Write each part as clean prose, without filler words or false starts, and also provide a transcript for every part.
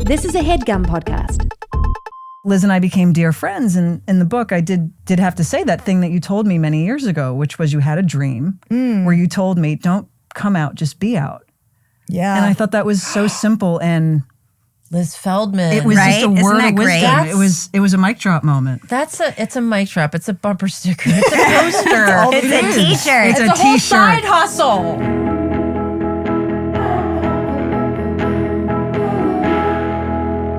This is a Headgum podcast. Liz and I became dear friends, and in the book I did have to say that thing that you told me many years ago, which was you had a dream where you told me, don't come out, just be out. Yeah. And I thought that was so simple, and Liz Feldman. it was Right? just a Isn't word that of great? wisdom. It was a mic drop moment. It's a mic drop. It's a bumper sticker. It's a poster. It's a t-shirt. It's a whole t-shirt. side hustle.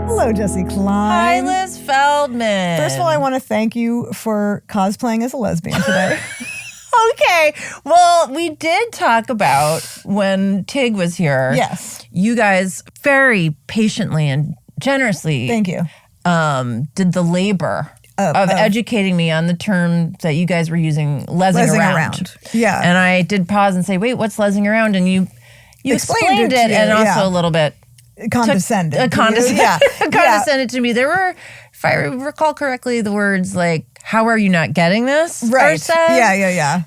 Hello, Jessi Hi, Klein. Liz Feldman. First of all, I want to thank you for cosplaying as a lesbian today. Okay. Well, we did talk about when Tig was here. Yes. You guys very patiently and generously Thank you. did the labor of educating me on the term that you guys were using, lesing around. Yeah. And I did pause and say, wait, what's lesing around? And you explained Explained it it to and you, also yeah. a little bit Condescended. condescended Yeah. to me. There were, if I recall correctly, the words like, how are you not getting this? Right. Are said. Yeah.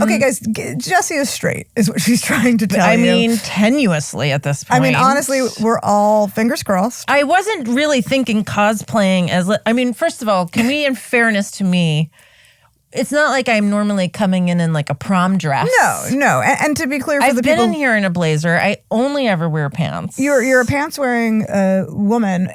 Okay, guys, Jessi is straight, is what she's trying to tell you. I mean, tenuously at this point. I mean, honestly, we're all fingers crossed. I wasn't really thinking cosplaying as, first of all, can we, in fairness to me, it's not like I'm normally coming in like a prom dress. No. And to be clear, for I've the been people, in here in a blazer. I only ever wear pants. you're a pants wearing woman.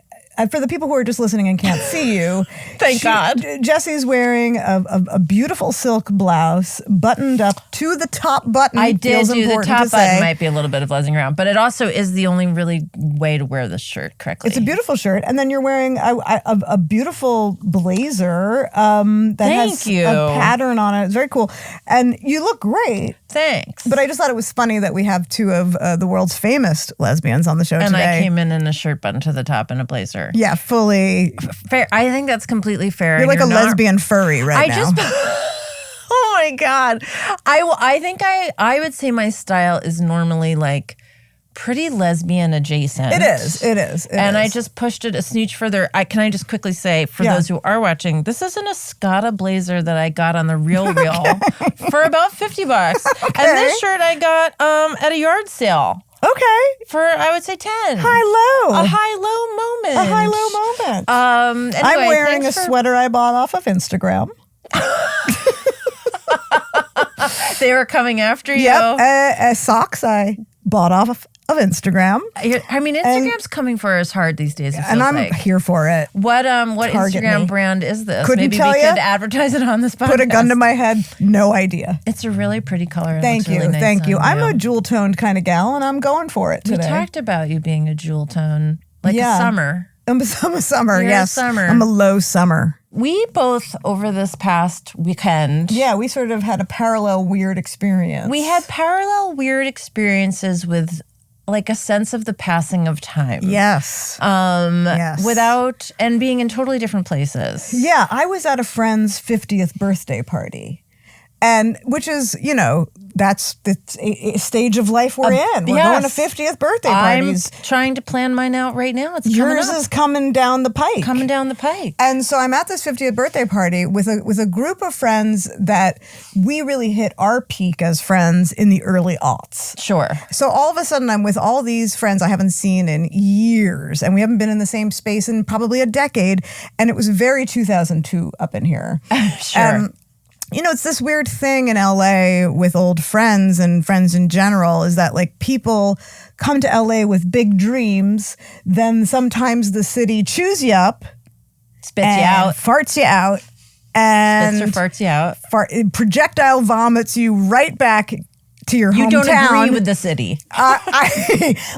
For the people who are just listening and can't see you, Thank God. Jessi's wearing a beautiful silk blouse, buttoned up to the top button. I did Feels do the important top to button say. might be a little bit of lesing around, but it also is the only really way to wear this shirt correctly. It's a beautiful shirt, and then you're wearing a beautiful blazer that has Thank you. a pattern on it. It's very cool, and you look great. Thanks. But I just thought it was funny that we have two of the world's famous lesbians on the show and today. I came in a shirt button to the top and a blazer. Yeah, fully. Fair. I think that's completely fair. You're like a not- lesbian furry right now. Oh my God. I think I would say my style is normally like pretty lesbian adjacent. It is. And I just pushed it a smidge further. Can I just quickly say, for those who are watching, this is an Escada blazer that I got on the Real for about $50. And this shirt I got at a yard sale. Okay. For, I would say 10. High-low. A high-low moment. A high-low moment. Anyway, I'm wearing a thanks for- sweater I bought off of Instagram. They were coming after you. Yep. Socks I bought off of Instagram. I mean, Instagram's coming for us hard these days. It feels And I'm like. here for it. What Target Instagram me. brand is this? Couldn't Maybe tell we ya. could advertise it on this podcast. Put a gun to my head. No idea. It's a really pretty color. It Thank looks you. really nice Thank you. on I'm a jewel-toned kind of gal, and I'm going for it We today. talked about you being a jewel tone, like a summer. I'm a summer, You're a yes. summer. I'm a low summer. We both, over this past weekend, Yeah, we sort of had a parallel weird experience. we had parallel weird experiences with like a sense of the passing of time. Yes. Yes. Without, and being in totally different places. Yeah, I was at a friend's 50th birthday party. And which is, that's the stage of life we're in. We're going to 50th birthday parties. I'm trying to plan mine out right now. It's Yours coming up. is coming down the pike. Coming down the pike. And so I'm at this 50th birthday party with a group of friends that we really hit our peak as friends in the early aughts. Sure. So all of a sudden I'm with all these friends I haven't seen in years, and we haven't been in the same space in probably a decade, and it was very 2002 up in here. Sure. It's this weird thing in LA with old friends and friends in general is that like people come to LA with big dreams, then sometimes the city chews you up, Spits you out. farts you out, and Spits or farts you out. projectile vomits you right back to your You hometown. don't agree with the city.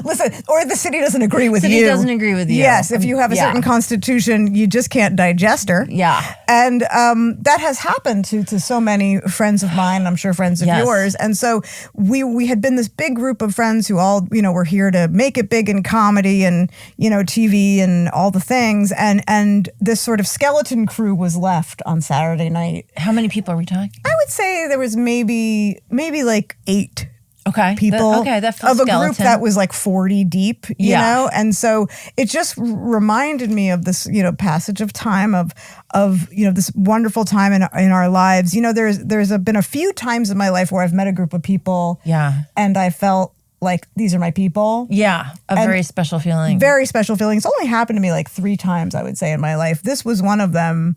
Listen, or the city doesn't agree with City you. doesn't agree with you. Yes, if you have a certain constitution, you just can't digest her. Yeah. And that has happened to so many friends of mine, and I'm sure friends of Yes. yours. And so we had been this big group of friends who all, were here to make it big in comedy and, TV and all the things. And this sort of skeleton crew was left on Saturday night. How many people are we talking? I would say there was maybe like 8 Okay. people That feels of a skeleton. group that was like 40 deep, you know? And so it just reminded me of this, passage of time of this wonderful time in our lives. There's been a few times in my life where I've met a group of people Yeah. and I felt like, these are my people. Yeah, a very special feeling. Very special feeling. It's only happened to me like 3 times, I would say, in my life. This was one of them.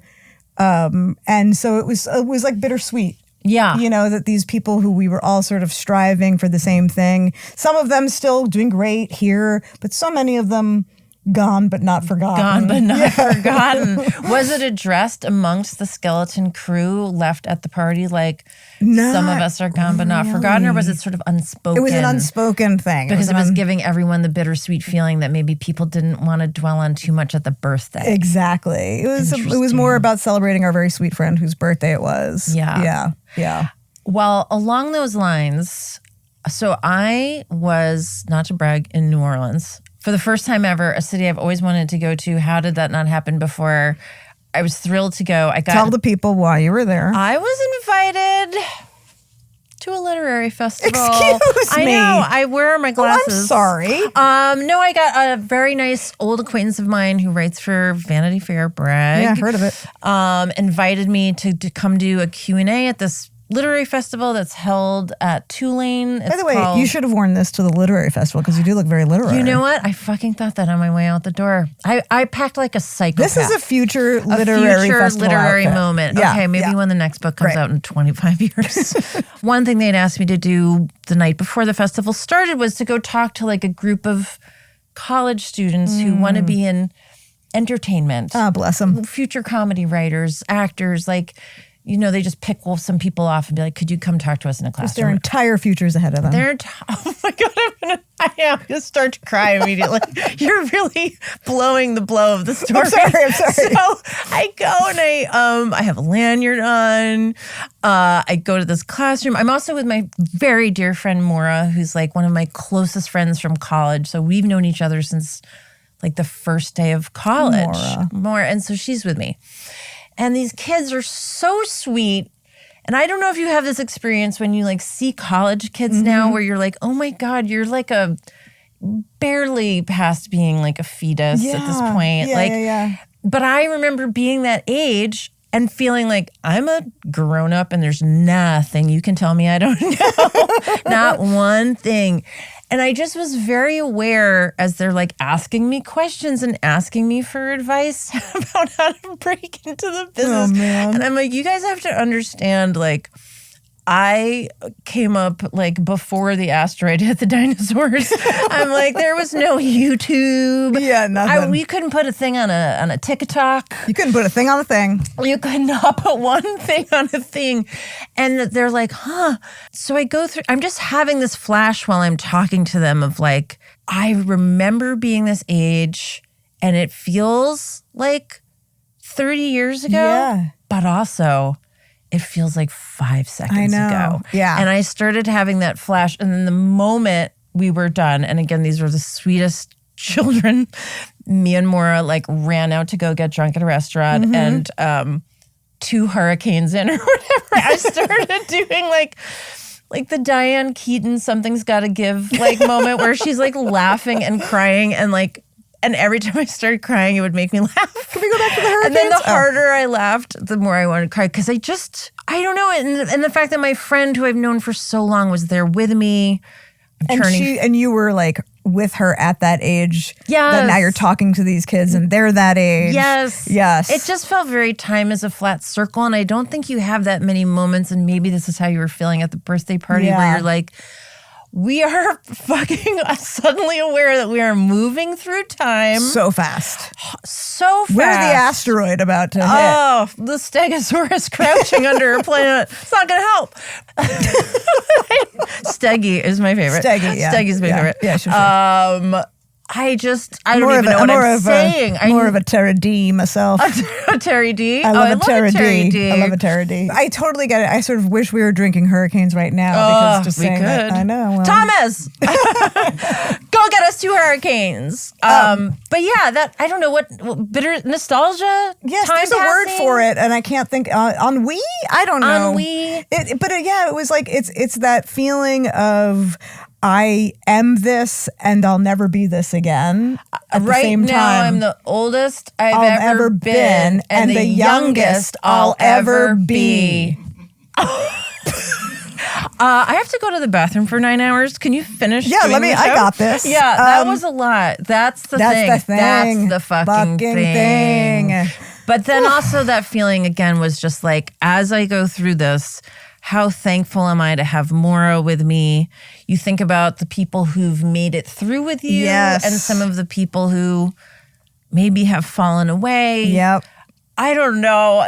And so it was like bittersweet. Yeah. You know, that these people who we were all sort of striving for the same thing, some of them still doing great here, but so many of them gone but not forgotten. Gone but not forgotten. Was it addressed amongst the skeleton crew left at the party? Like, some of us are gone but not forgotten, or was it sort of unspoken? It was an unspoken thing. Because it was giving everyone the bittersweet feeling that maybe people didn't want to dwell on too much at the birthday. Exactly. It was more about celebrating our very sweet friend whose birthday it was. Yeah. Yeah. Well, along those lines, so I was, not to brag, in New Orleans for the first time ever, a city I've always wanted to go to. How did that not happen before? I was thrilled to go. Tell the people why you were there. I was invited to a literary festival. Excuse me. I know. I wear my glasses. Oh, I'm sorry. No, I got a very nice old acquaintance of mine who writes for Vanity Fair, Bragg. Yeah, heard of it. Invited me to come do a Q&A at this literary festival that's held at Tulane. By the way, you should have worn this to the literary festival because you do look very literary. You know what? I fucking thought that on my way out the door. I packed like a psychopath. This is a future literary festival outfit. moment. Yeah, okay, maybe when the next book comes out in 25 years. One thing they'd asked me to do the night before the festival started was to go talk to like a group of college students who want to be in entertainment. Ah, bless them. Future comedy writers, actors, like, you know, they just pick some people off and be like, could you come talk to us in a classroom? Their entire futures ahead of them. Oh my God, I am going to start to cry immediately. You're really blowing the blow of the story. I'm sorry. So I go and I have a lanyard on. I go to this classroom. I'm also with my very dear friend Maura, who's like one of my closest friends from college. So we've known each other since like the first day of college. Maura. And so she's with me. And these kids are so sweet. And I don't know if you have this experience when you like see college kids now where you're like, oh my God, you're like a barely past being like a fetus at this point. But I remember being that age and feeling like I'm a grown up and there's nothing you can tell me I don't know. Not one thing. And I just was very aware as they're like asking me questions and asking me for advice about how to break into the business. Oh, man. And I'm like, you guys have to understand, like, I came up like before the asteroid hit the dinosaurs. I'm like, there was no YouTube. Yeah, nothing. We couldn't put a thing on a TikTok. You couldn't put a thing on a thing. You could not put one thing on a thing. And they're like, huh. So I go through, I'm just having this flash while I'm talking to them of like, I remember being this age and it feels like 30 years ago. Yeah. But also, it feels like 5 seconds ago. Yeah. And I started having that flash. And then the moment we were done, and again, these were the sweetest children, me and Maura like ran out to go get drunk at a restaurant and 2 hurricanes in or whatever. I started doing like the Diane Keaton something's gotta give like moment where she's like laughing and crying and every time I started crying, it would make me laugh. Can we go back to the hurricanes? And then the harder I laughed, the more I wanted to cry. Because I don't know. And the fact that my friend who I've known for so long was there with me. And you were like with her at that age. Yes. That now you're talking to these kids and they're that age. Yes. It just felt very time as a flat circle. And I don't think you have that many moments. And maybe this is how you were feeling at the birthday party where you're like, we are fucking suddenly aware that we are moving through time. So fast. So fast. Where's the asteroid about to hit? Oh, the Stegosaurus crouching under a planet. It's not going to help. Steggy is my favorite. Steggy's my favorite. Yeah, sure. I don't even know what I'm saying. More of a Terra D myself. A Terry D? I love a Terra D. I love a Terra D. I totally get it. I sort of wish we were drinking hurricanes right now because just saying that. I know. Well. Thomas! Go get us 2 hurricanes. But yeah, that, I don't know what bitter nostalgia? Yes, time there's a word for it, and I can't think. Ennui? I don't know. Ennui? It was like, it's that feeling of, I am this and I'll never be this again. At the same time, now, I'm the oldest I've ever been and the youngest I'll ever be. I have to go to the bathroom for 9 hours. Can you finish? Yeah, doing the show? I got this. Yeah, that was a lot. That's the thing. That's the fucking thing. But then also that feeling again was just like, as I go through this, how thankful am I to have Maura with me? You think about the people who've made it through with you, and some of the people who maybe have fallen away. Yep. I don't know.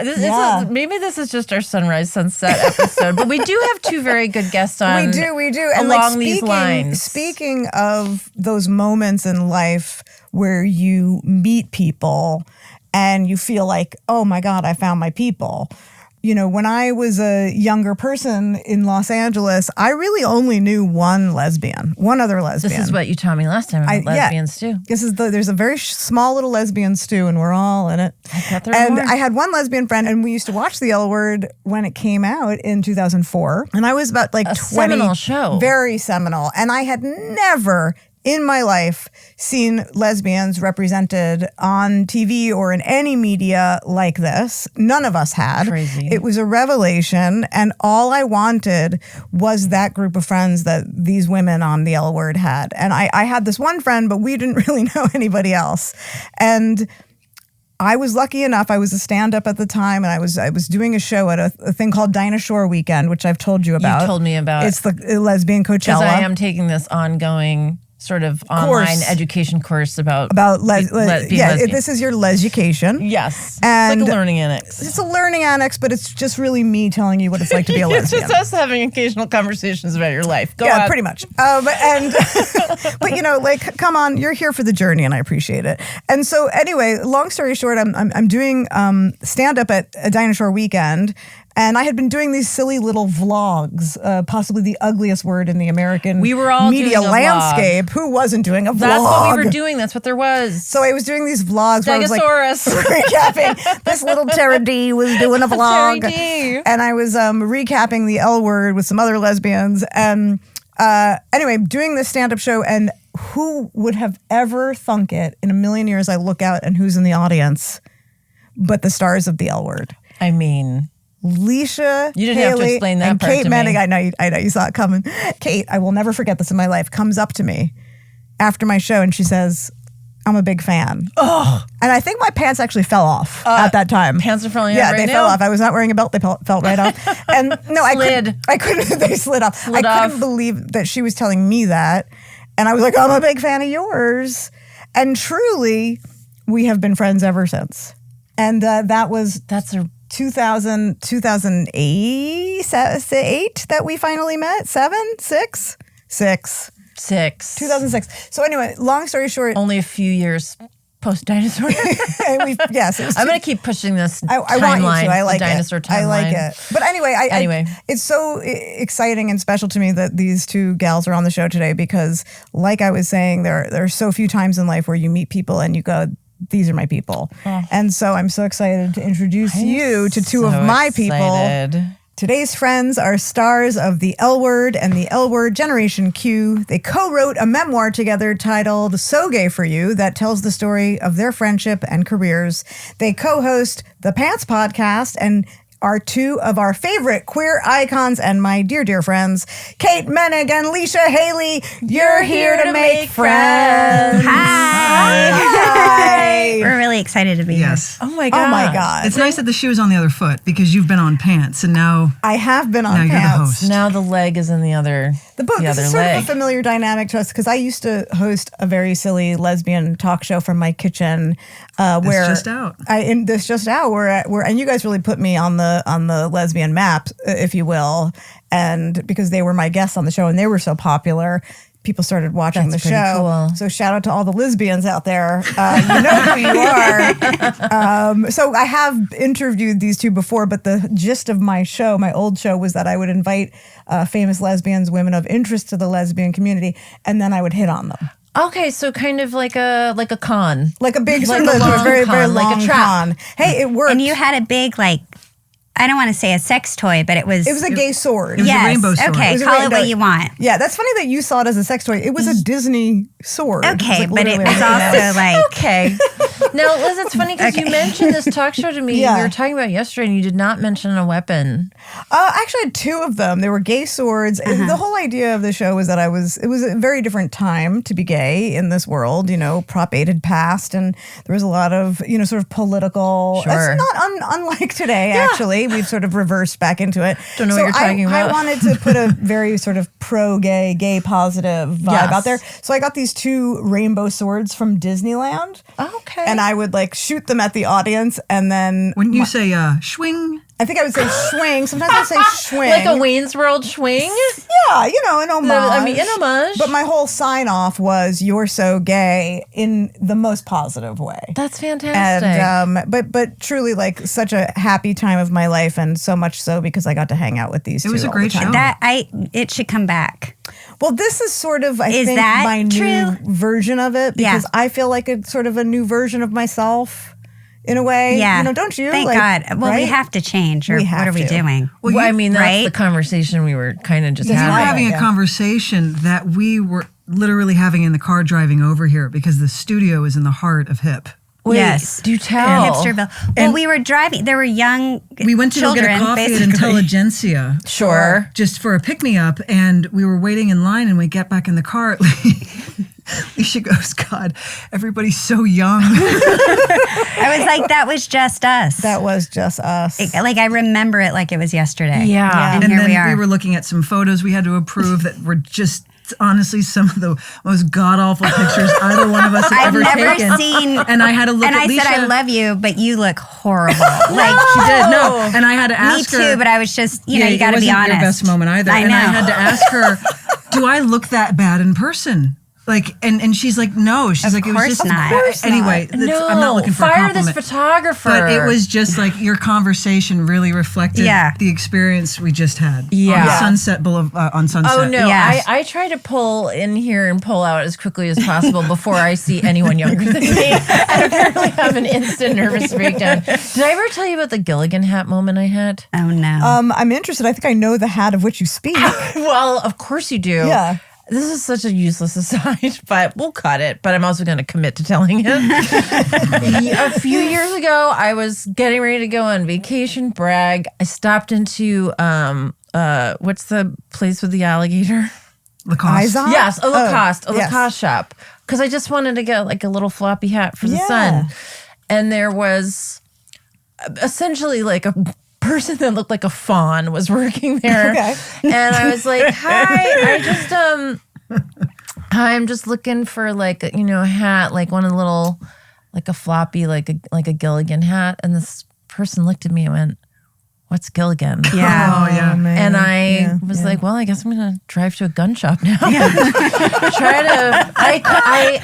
Maybe this is just our sunrise sunset episode, but we do have two very good guests on. We do. And along these lines. Speaking of those moments in life where you meet people and you feel like, oh my God, I found my people. You know, when I was a younger person in Los Angeles, I really only knew one other lesbian. This is what you taught me last time about lesbian stew. There's a very small little lesbian stew, and we're all in it. I thought there were more. I had one lesbian friend, and we used to watch The L Word when it came out in 2004. And I was about like 20. Seminal show. Very seminal. And I had never in my life seen lesbians represented on TV or in any media like this. None of us had. Crazy. It was a revelation, and all I wanted was that group of friends that these women on the L Word had. And I had this one friend, but we didn't really know anybody else. And I was lucky enough. I was a stand-up at the time, and I was doing a show at a thing called Dinosaur Weekend, which I've told you about. You told me about. It's the lesbian Coachella. Because I am taking this ongoing sort of online education course about lesbian. This is your lesucation. Yes, and it's like a learning annex. It's a learning annex, but it's just really me telling you what it's like to be a lesbian. It's just us having occasional conversations about your life. Go on. Pretty much. But you know, like, come on, you're here for the journey, and I appreciate it. And so, anyway, long story short, I'm doing stand up at a Dinosaur Weekend. And I had been doing these silly little vlogs, possibly the ugliest word in the American media landscape. Vlog. Who wasn't doing a vlog? That's what we were doing. That's what there was. So I was doing these vlogs where I was like recapping. This little Tara D was doing a vlog. Tara D. And I was recapping the L Word with some other lesbians. And anyway, doing this stand-up show, and who would have ever thunk it in a million years? I look out and who's in the audience but the stars of the L Word. I mean, Leisha, you didn't Hailey, have to explain that and part Kate to Moennig. me. I know, you saw it coming. Kate, I will never forget this in my life, comes up to me after my show and she says, I'm a big fan. Oh. And I think my pants actually fell off at that time. Pants are falling off right now? Yeah, they fell off. I was not wearing a belt. They fell right off. And no, I couldn't, they slid off. I couldn't believe that she was telling me that. And I was like, I'm a big fan of yours. And truly, we have been friends ever since. And that's 2008 that we finally met. 6? 2006. So anyway, long story short, only a few years post dinosaur. I'm going to keep pushing this. I want you to. I like dinosaur it. Timeline. I like it. But anyway, it's so exciting and special to me that these two gals are on the show today because, like I was saying, there are so few times in life where you meet people and you go, these are my people. And so I'm so excited to introduce you to two of my people. Today's friends are stars of the L Word and the L Word Generation Q. They co-wrote a memoir together titled So Gay For You that tells the story of their friendship and careers. They co-host the Pants Podcast and are two of our favorite queer icons and my dear, dear friends, Kate Moennig and Leisha Hailey. You're here to make friends. Hi. We're really excited to be here. Oh my God. Oh my God. It's nice that the shoe is on the other foot because you've been on Pants and now I have been on Pants. Pants. You're the host. Now the leg is in the other. This is sort of a familiar dynamic to us because I used to host a very silly lesbian talk show from my kitchen. Where just out. This just out. Where and you guys really put me on the lesbian map, if you will, and because they were my guests on the show and they were so popular, people started watching the show. Cool. So shout out to all the lesbians out there. You know who you are. So I have interviewed these two before, but the gist of my show, my old show, was that I would invite famous lesbians, women of interest to the lesbian community, and then I would hit on them. Okay, so kind of like a con. Like a big, like a very, con, very like long a trap. con. Hey, it worked. And you had a big, I don't want to say a sex toy, but it was a gay sword. It was a rainbow sword. Okay, call it what you want. Yeah, that's funny that you saw it as a sex toy. It was a Disney sword. Okay, it but it was also Okay. Now, Liz, it's funny because you mentioned this talk show to me. Yeah. We were talking about it yesterday, and you did not mention a weapon. I actually had two of them. They were gay swords. And the whole idea of the show was that it was a very different time to be gay in this world. Prop 8 had passed, and there was a lot of, sort of political. Sure. It's not unlike today, actually. We've sort of reversed back into it. Don't know what you're talking about. I wanted to put a very sort of pro-gay, gay positive vibe out there. So I got these two rainbow swords from Disneyland. Okay. And I would shoot them at the audience, and then Wouldn't you say swing? I think I would say swing. Sometimes I say swing. Like a Wayne's World swing? Yeah, an homage. I mean, an homage. But my whole sign off was "You're so gay" in the most positive way. That's fantastic. And but truly, such a happy time of my life, and so much so because I got to hang out with these two. It was a all great the time. show. It should come back. Well, this is sort of, I Is think, that my true? new version of it because I feel like it's sort of a new version of myself in a way. Yeah. Don't you? Thank God. Well, right? we have to change, or We what have are we to. doing? Well, I mean, that's right? the conversation we were kind of just We were having. having a Yeah. conversation that we were literally having in the car driving over here because the studio is in the heart of hip. Wait, Yes. do tell. Hipsterville. Well, we were driving. There were young We went to children, go get a coffee at basically. Intelligentsia. Sure. Just for a pick-me-up, and we were waiting in line, and we get back in the car. Leisha goes, God, everybody's so young. I was like, that was just us. That was just us. I remember it like it was yesterday. Yeah. And, And here then we are. we were looking at some photos we had to approve that were just honestly some of the most god-awful pictures either one of us had I've ever never taken. seen. And I had to look And at I Leisha. said, I love you, but you look horrible. She did, no. And I had to me ask her. too, but I was just, you it got to be wasn't honest. your best moment either. I know. And I had to ask her, do I look that bad in person? And she's like, no. She's Of like, it was course just not. anyway. No, I'm not looking for a fire this compliment. photographer. But it was just your conversation really reflected the experience we just had. Yeah. On Sunset Boulevard, on Sunset. Oh no! Yes. I try to pull in here and pull out as quickly as possible before I see anyone younger than me. I apparently have an instant nervous breakdown. Did I ever tell you about the Gilligan hat moment I had? Oh, no. I'm interested. I think I know the hat of which you speak. Well, of course you do. Yeah. This is such a useless aside, but we'll cut it. But I'm also going to commit to telling it. A few years ago, I was getting ready to go on vacation, brag. I stopped into, what's the place with the alligator? Lacoste. Izon? Yes, a Lacoste, yes. Lacoste shop. Because I just wanted to get a little floppy hat for the Yeah. sun. And there was essentially a person that looked like a fawn was working there. Okay. And I was like, hi, I'm just looking for a hat, one of the little, a floppy, like a Gilligan hat. And this person looked at me and went, what's Gilligan? yeah. Oh, yeah. man. And I Yeah, was yeah. like, well, I guess I'm going to drive to a gun shop now.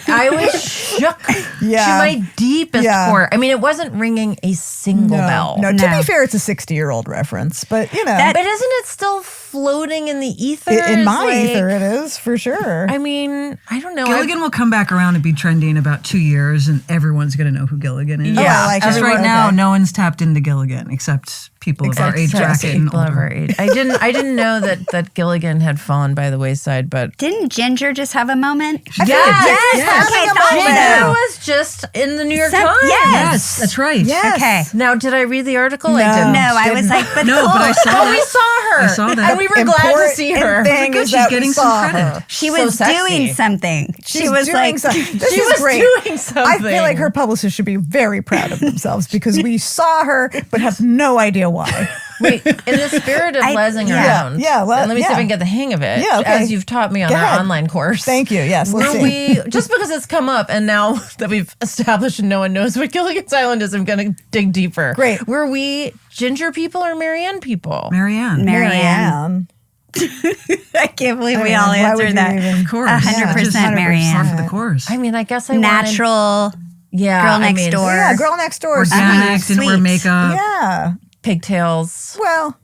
I was shook Yeah. to my deepest Yeah. core. I mean, it wasn't ringing a single bell. No, to No. be fair, it's a 60-year-old reference, but But isn't it still floating in the ether? in my Like, ether, it is for sure. I mean, I don't know. Gilligan will come back around and be trendy in about 2 years, and everyone's going to know who Gilligan is. Yeah. I like Just it. right now, Okay. no one's tapped into Gilligan except people of our age bracket and people of our older. age. I didn't know that Gilligan had fallen by the wayside, but Didn't Ginger just have a moment? Yes, Yes. having Okay, a thought moment. Ginger was just in the New York Times. Yes, that's right. Yes. Okay. Now, did I read the article? I No. didn't. No, I was like, but No, but I saw Oh, that. we saw her. I saw that. And we were glad to see her. Thing Good, is she's that getting we some saw credit. her. she So was sexy. doing something. She She's was doing like, something. This She is was great. doing I something. feel like her publicist should be very proud of themselves because we saw her but have no idea why. Wait, in the spirit of lezzing around. Yeah, well, and let me see if I yeah. can get the hang of it. Yeah, okay. As you've taught me on Go our ahead. online course. Thank you. Yes, let's Were see. we, just because it's come up and now that we've established and no one knows what Gilligan's Island is, I'm going to dig deeper. Great. Were we Ginger people or Marianne people? Marianne. Marianne. I can't believe we all Why would answered you that. even- Of course. 100% Marianne. Par for the course. I mean, I guess I wanted... Natural. Yeah, Girl I next mean, door. Yeah, girl next door. Organic, Sweet. didn't wear makeup. Yeah. Pigtails. Well,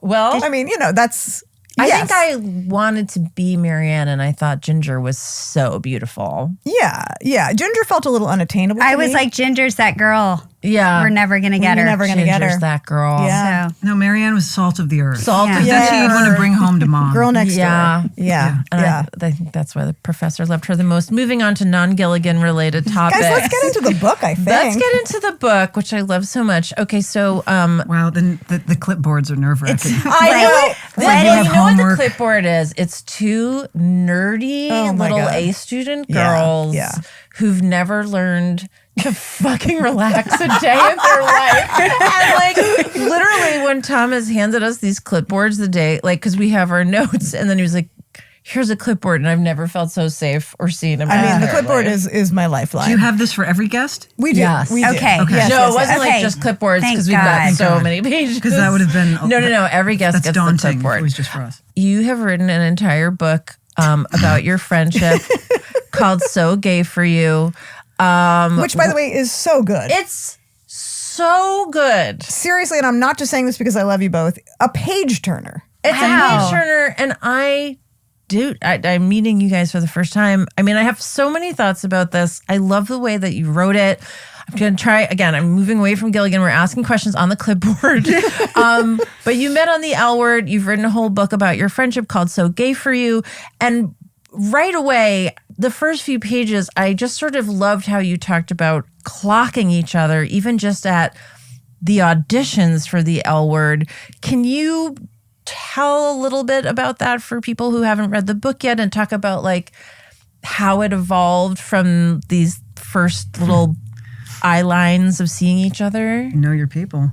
Well, I mean, that's. I yes. think I wanted to be Marianne, and I thought Ginger was so beautiful. Yeah. Ginger felt a little unattainable. To I was me. like, Ginger's that girl. Yeah. We're never going to get We're her. never gonna get Ginger's her. that girl. Yeah. So, No, Marianne was salt of the earth. Salt of the That's who you'd want to bring home to mom. Girl next Yeah. door. Yeah. And Yeah. I think that's why the professor loved her the most. Moving on to non-Gilligan related topics. Guys, let's get into the book, I think. Let's get into the book, which I love so much. Okay, so Wow, then the clipboards are nerve-wracking. I know. Like you have You know what the homework. clipboard is? It's two nerdy Oh my little God. A student Yeah, girls yeah. who've never learned to fucking relax a day in their life. And like literally when Thomas handed us these clipboards the day, like because we have our notes, and then he was like, here's a clipboard, and I've never felt so safe or seen in my I mean, the entire clipboard life. is my lifeline. Do you have this for every guest? We do. Yes. We do. Okay. Yes, No, yes, it wasn't yes. like Okay. just clipboards Thank because we've got God. so God. many pages. Because that would have been No. Every guest that's gets daunting. the If clipboard. it was just for us. You have written an entire book about your friendship called "So Gay for You." Which, by the way, is so good. It's so good. Seriously, and I'm not just saying this because I love you both. A page turner. It's Wow. a page turner, and I'm meeting you guys for the first time. I mean, I have so many thoughts about this. I love the way that you wrote it. I'm going to try again. I'm moving away from Gilligan. We're asking questions on the clipboard. But you met on the L Word. You've written a whole book about your friendship called So Gay for You. And right away, the first few pages, I just sort of loved how you talked about clocking each other, even just at the auditions for the L Word. Can you tell a little bit about that for people who haven't read the book yet, and talk about like how it evolved from these first little eye lines of seeing each other? You know your people.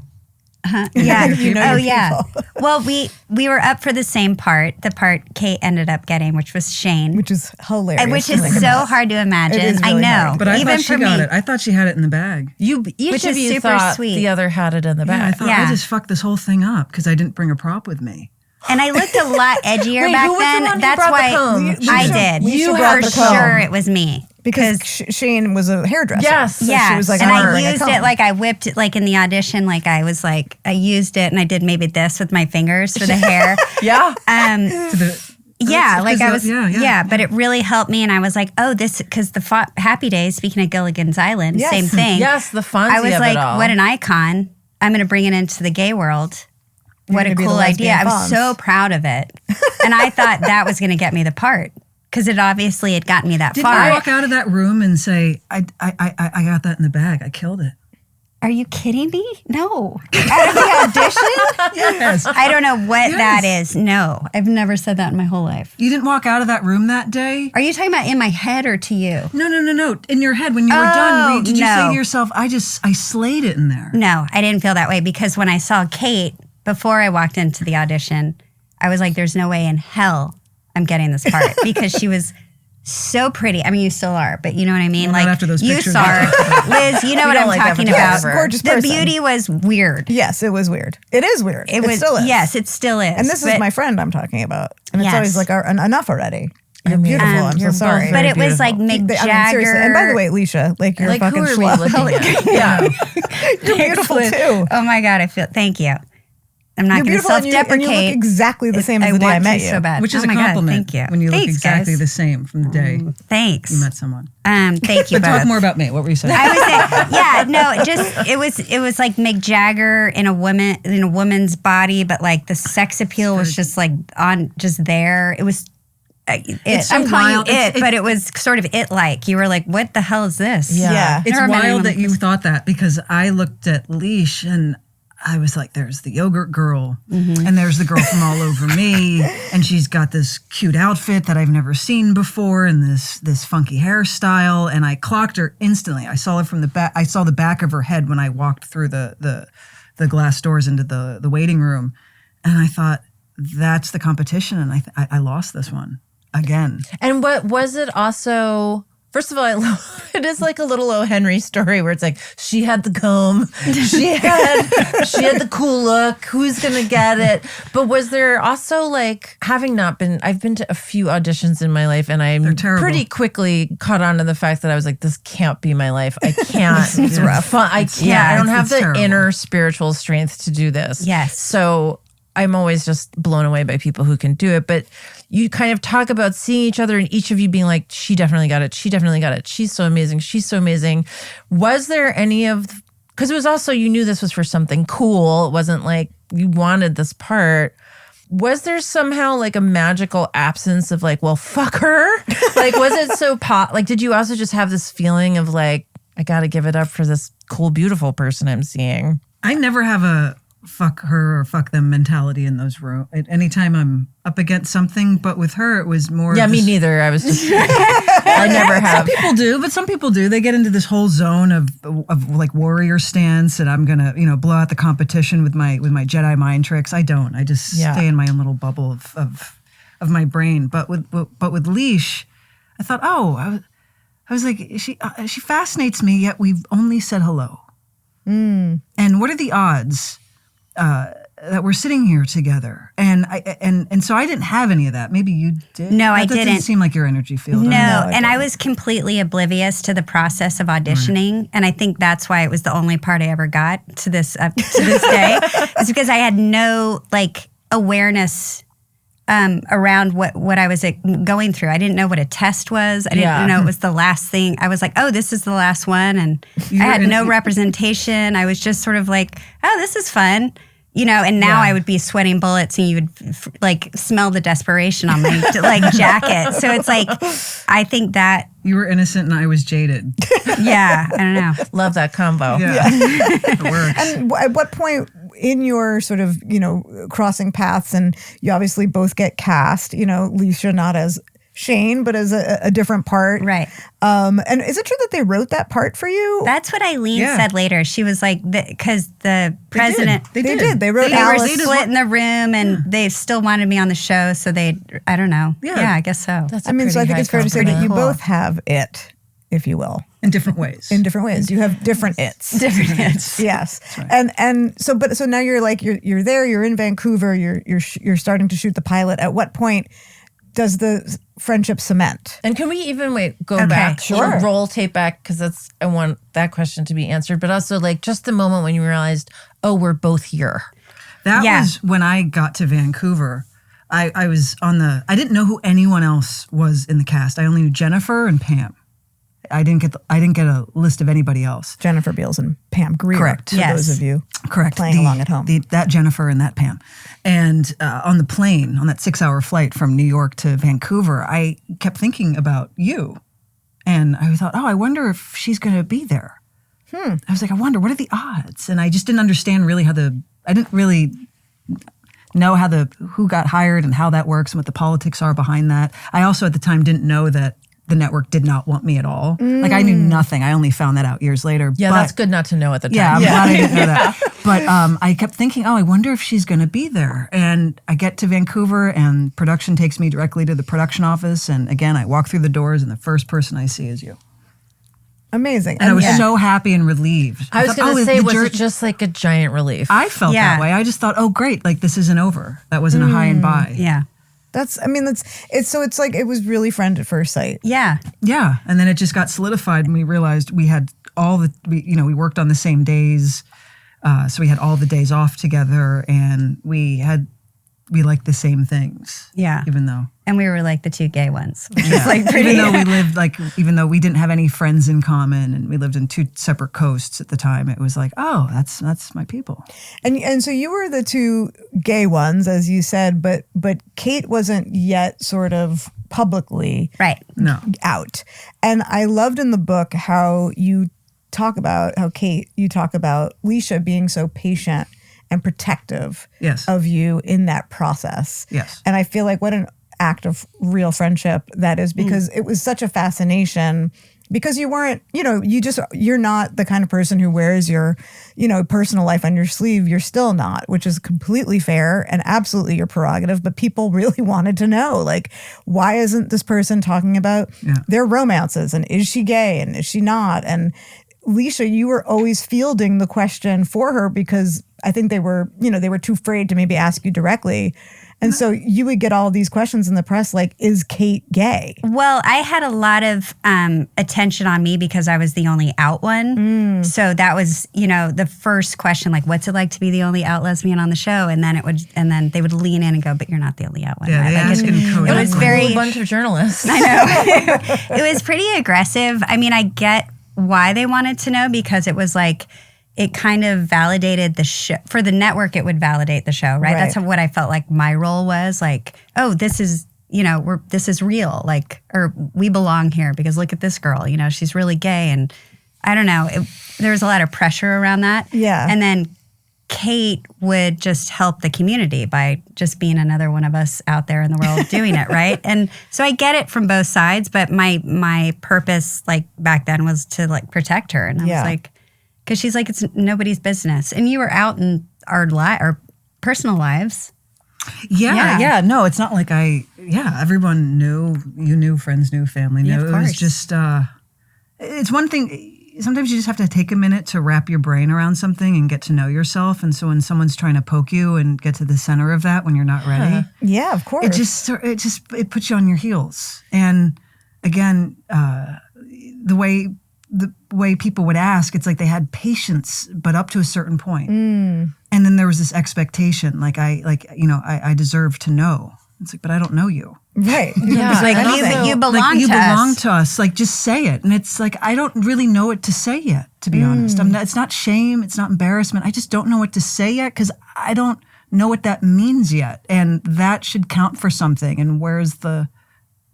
yeah. You know Oh, your yeah. people. Well, we were up for the same part, the part Kate ended up getting, which was Shane. Which is hilarious. Which to think is so about. hard to imagine. It is I really know. hard. But I Even thought she for got me. it. I thought she had it in the bag. Each Which of is you super thought sweet. the other had it in the Yeah, I back. thought Yeah. I just fucked this whole thing up because I didn't bring a prop with me. And I looked a lot edgier Wait, back who was the then. one who That's brought the why comb? I Leisha- did. Leisha For brought the comb. sure it was me. Because Shane was a hairdresser. Yes. So Yeah, she was like, and I'm gonna I bring a used comb. it like I whipped it like in the audition, like I was like I used it and I did maybe this with my fingers for the hair. Yeah. To the Yeah, like I was, yeah, but it really helped me, and I was like, oh, this because the Happy Days. Speaking of Gilligan's Island, Yes. same thing. Yes, the Fonzie I was of like, it all. what an icon! I'm going to bring it into the gay world. You're What a gonna be the cool idea! lesbian I was Fonz. so proud of it, and I thought that was going to get me the part because it obviously had gotten me that Did far. you walk out of that room and say, I got that in the bag. I killed it. Are you kidding me? No. Out of the audition? Yes. I don't know what Yes. that is. No, I've never said that in my whole life. You didn't walk out of that room that day? Are you talking about in my head or to you? No. In your head, when you were Oh, done, did you say no. to yourself, I slayed it in there? No, I didn't feel that way because when I saw Kate before I walked into the audition, I was like, there's no way in hell I'm getting this part because she was so pretty. I mean, you still are, but you know what I mean? Well, not like after those you pictures. saw her. Liz, you know We what don't I'm like talking that about. photographer. Gorgeous The person. beauty was weird. Yes, it was weird. It is weird. It was still is. yes, it still is. And this is but- my friend I'm talking about. And it's Yes. always like, enough already. You're beautiful. I'm so you're both sorry. But very it was like beautiful. Mick I mean, Jagger. seriously. And by the way, Leisha, like you're Like, fucking who are we schluck. looking at? Yeah. You're beautiful too. Oh my God, thank you. I'm not You're going to beautiful and you self-deprecate. look exactly the same as the day I want met to you. so bad. Which is Oh a my God, compliment thank you. when you look Thanks, exactly guys. the same from the day Thanks. you met someone. Thank you But both. talk more about me. What were you saying? I was saying, yeah, no, it was like Mick Jagger in a woman's body, but like the sex appeal was just like just there. It was It's so I'm calling you wild. but it was sort of it-like. You were like, what the hell is this? Yeah. It's Never met anyone wild that like you thought that because I looked at Leash and I was like, there's the yogurt girl and there's the girl from All Over Me and she's got this cute outfit that I've never seen before and this funky hairstyle and I clocked her instantly. I saw her from the back. I saw the back of her head when I walked through the glass doors into the waiting room and I thought, that's the competition and I lost this one again. And what was it also? First of all, it is like a little O. Henry story where it's like she had the comb, she had the cool look. Who's gonna get it? But was there also like I've been to a few auditions in my life, and I'm terrible. pretty quickly caught on to the fact that I was like, this can't be my life. I can't. It's rough. I can't. Yeah, I don't have it's the terrible. inner spiritual strength to do this. Yes. So I'm always just blown away by people who can do it. But you kind of talk about seeing each other and each of you being like, she definitely got it. She definitely got it. She's so amazing. She's so amazing. Was there any of because it was also, you knew this was for something cool. It wasn't like you wanted this part. Was there somehow like a magical absence of like, well, fuck her? Like, was it so like, did you also just have this feeling of like, I got to give it up for this cool, beautiful person I'm seeing? I never have a fuck her or fuck them mentality in those rooms. Anytime I'm up against something, but with her, it was more. Yeah, me neither. I was just, I never have. Some people do, but some people do. They get into this whole zone of like warrior stance, and I'm gonna, blow out the competition with my Jedi mind tricks. I don't. I just stay in my own little bubble of my brain. But with Leash, I thought, I was like, she fascinates me. Yet we've only said hello. And what are the odds that we're sitting here together? And so I didn't have any of that. Maybe you did. No, I That didn't. doesn't seem like your energy field. No, I and I was completely oblivious to the process of auditioning, and I think that's why it was the only part I ever got to this day. It's because I had no like awareness around what I was going through. I didn't know what a test was. I didn't know it was the last thing. I was like, oh, this is the last one, and I had no representation. I was just sort of like, oh, this is fun. And now I would be sweating bullets, and you would like smell the desperation on my like jacket. So it's like, I think that You were innocent and I was jaded. yeah, I don't know. Love that combo. Yeah. It works. And at what point in your sort of, crossing paths, and you obviously both get cast, Leisha not as Shane, but as a different part. Right. And is it true that they wrote that part for you? That's what Eileen said later. She was like, because the president... They did. They wrote They were Alice. split in the room, and they still wanted me on the show, so I don't know. Yeah, I guess so. That's I mean, so I think it's fair to say that you both have it, if you will. In different ways. In different ways. You have different its. Different hits. Yes. Right. And so now you're like, you're there, you're in Vancouver, you're starting to shoot the pilot. At what point does the friendship cement? And can we even go back, sure. roll tape back, because I want that question to be answered, but also like just the moment when you realized, oh, we're both here. That was when I got to Vancouver. I was I didn't know who anyone else was in the cast. I only knew Jennifer and Pam. I didn't get a list of anybody else. Jennifer Beals and Pam Greer. Correct. For those of you playing along at home. That Jennifer and that Pam. And on the plane, on that 6-hour flight from New York to Vancouver, I kept thinking about you. And I thought, I wonder if she's going to be there. I was like, I wonder, what are the odds? And I just didn't understand really I didn't really know who got hired and how that works and what the politics are behind that. I also at the time didn't know that the network did not want me at all. Like I knew nothing. I only found that out years later. Yeah, that's good not to know at the time. Yeah, I'm glad I didn't know that. But I kept thinking, I wonder if she's going to be there. And I get to Vancouver and production takes me directly to the production office. And again, I walk through the doors and the first person I see is you. Amazing. And I was so happy and relieved. I was going to say, was it just like a giant relief? I felt that way. I just thought, great, like this isn't over. That wasn't a high and by. Yeah. It's like it was really friend at first sight. Yeah. Yeah. And then it just got solidified and we realized we had we worked on the same days. So we had all the days off together and we liked the same things. Yeah. Even though. And we were like the two gay ones. Which is like pretty. Even though we didn't have any friends in common and we lived in two separate coasts at the time, it was like, that's my people. And so you were the two gay ones, as you said, but Kate wasn't yet sort of publicly out. And I loved in the book how you talk about Leisha being so patient and protective of you in that process. Yes. And I feel like what an act of real friendship that is, because it was such a fascination, because you weren't, you're not the kind of person who wears your, personal life on your sleeve. You're still not, which is completely fair and absolutely your prerogative. But people really wanted to know, like, why isn't this person talking about their romances, and is she gay and is she not? And Leisha, you were always fielding the question for her because I think they were too afraid to maybe ask you directly. And so you would get all these questions in the press like, is Kate gay? Well, I had a lot of attention on me because I was the only out one. So that was, the first question, like, what's it like to be the only out lesbian on the show? And then they would lean in and go, but you're not the only out one. Yeah, right? they ask in code. It was a bunch of journalists. I know. It was pretty aggressive. I mean, I get why they wanted to know, because it was like, it kind of validated the show. For the network, it would validate the show, right? That's what I felt like my role was. Like, oh, this is, this is real. Like, or we belong here because look at this girl, she's really gay. And I don't know, there was a lot of pressure around that. Yeah. And then Kate would just help the community by just being another one of us out there in the world doing it, right? And so I get it from both sides, but my purpose, like back then, was to like protect her. And I was like, because she's like, it's nobody's business. And you were out in our personal lives. Yeah. No, it's not like everyone knew. You knew, friends knew, family knew. Yeah, of it was course. just, it's one thing. Sometimes you just have to take a minute to wrap your brain around something and get to know yourself. And so when someone's trying to poke you and get to the center of that when you're not ready, Yeah, of course. it puts you on your heels. And again, the way people would ask, it's like they had patience, but up to a certain point. And then there was this expectation, I deserve to know. It's like, but I don't know you. Right. Yeah. Like you belong Like, you to belong us. to us. Like, just say it. And it's like, I don't really know what to say yet, to be honest. It's not shame. It's not embarrassment. I just don't know what to say yet because I don't know what that means yet. And that should count for something. And where's the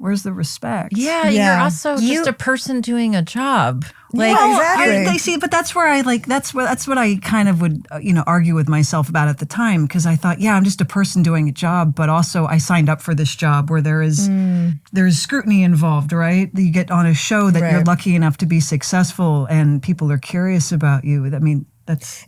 respect? Yeah, Yeah. you're also just a person doing a job. Like, exactly. But that's where that's what I kind of would argue with myself about at the time, because I thought, I'm just a person doing a job, but also I signed up for this job where there's scrutiny involved, right? You get on a show that you're lucky enough to be successful and people are curious about you. I mean,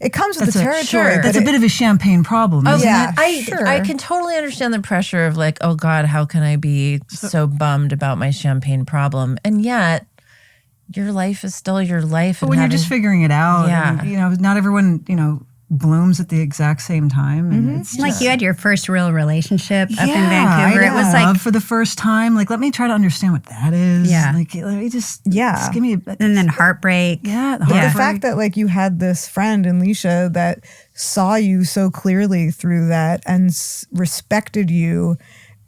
it comes with the territory. Sure. That's a bit of a champagne problem, isn't it? I can totally understand the pressure of like, oh God, how can I be so bummed about my champagne problem? And yet, your life is still your life. But when you're just figuring it out, and, not everyone, blooms at the exact same time. And it's Like you had your first real relationship up in I Vancouver. It was like love for the first time. Like, let me try to understand what that is. Yeah. Like, let me just give me and then heartbreak. Yeah. But the fact that like you had this friend in Leisha that saw you so clearly through that and respected you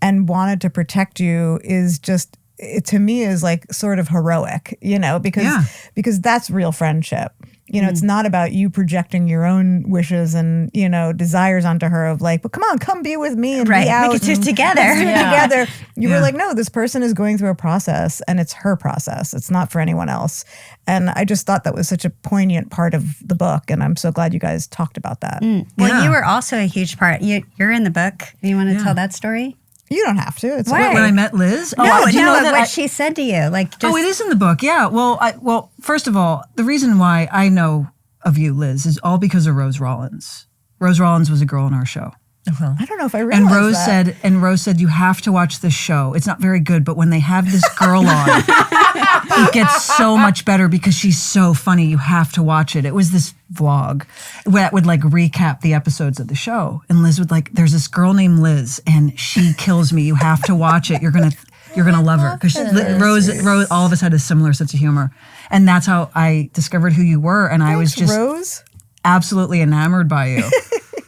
and wanted to protect you is just, it to me is like sort of heroic, because that's real friendship. It's not about you projecting your own wishes and, desires onto her of like, well, come be with me and be out. We can do it together. Let's do it together. You were like, no, this person is going through a process and it's her process. It's not for anyone else. And I just thought that was such a poignant part of the book. And I'm so glad you guys talked about that. Well, you were also a huge part. You're in the book. You want to tell that story? You don't have to. It's Why? when I met Liz. What she said to you. Like, just, it is in the book. Yeah. Well, first of all, the reason why I know of you, Liz, is all because of Rose Rollins. Rose Rollins was a girl on our show. I don't know if I realized that. Rose said, you have to watch this show. It's not very good, but when they have this girl on, it gets so much better because she's so funny. You have to watch it. It was this vlog that would like recap the episodes of the show. And Liz would like, there's this girl named Liz and she kills me. You have to watch it. You're gonna love her. Because Rose, all of us had a similar sense of humor. And that's how I discovered who you were. And I was just Rose? absolutely enamored by you.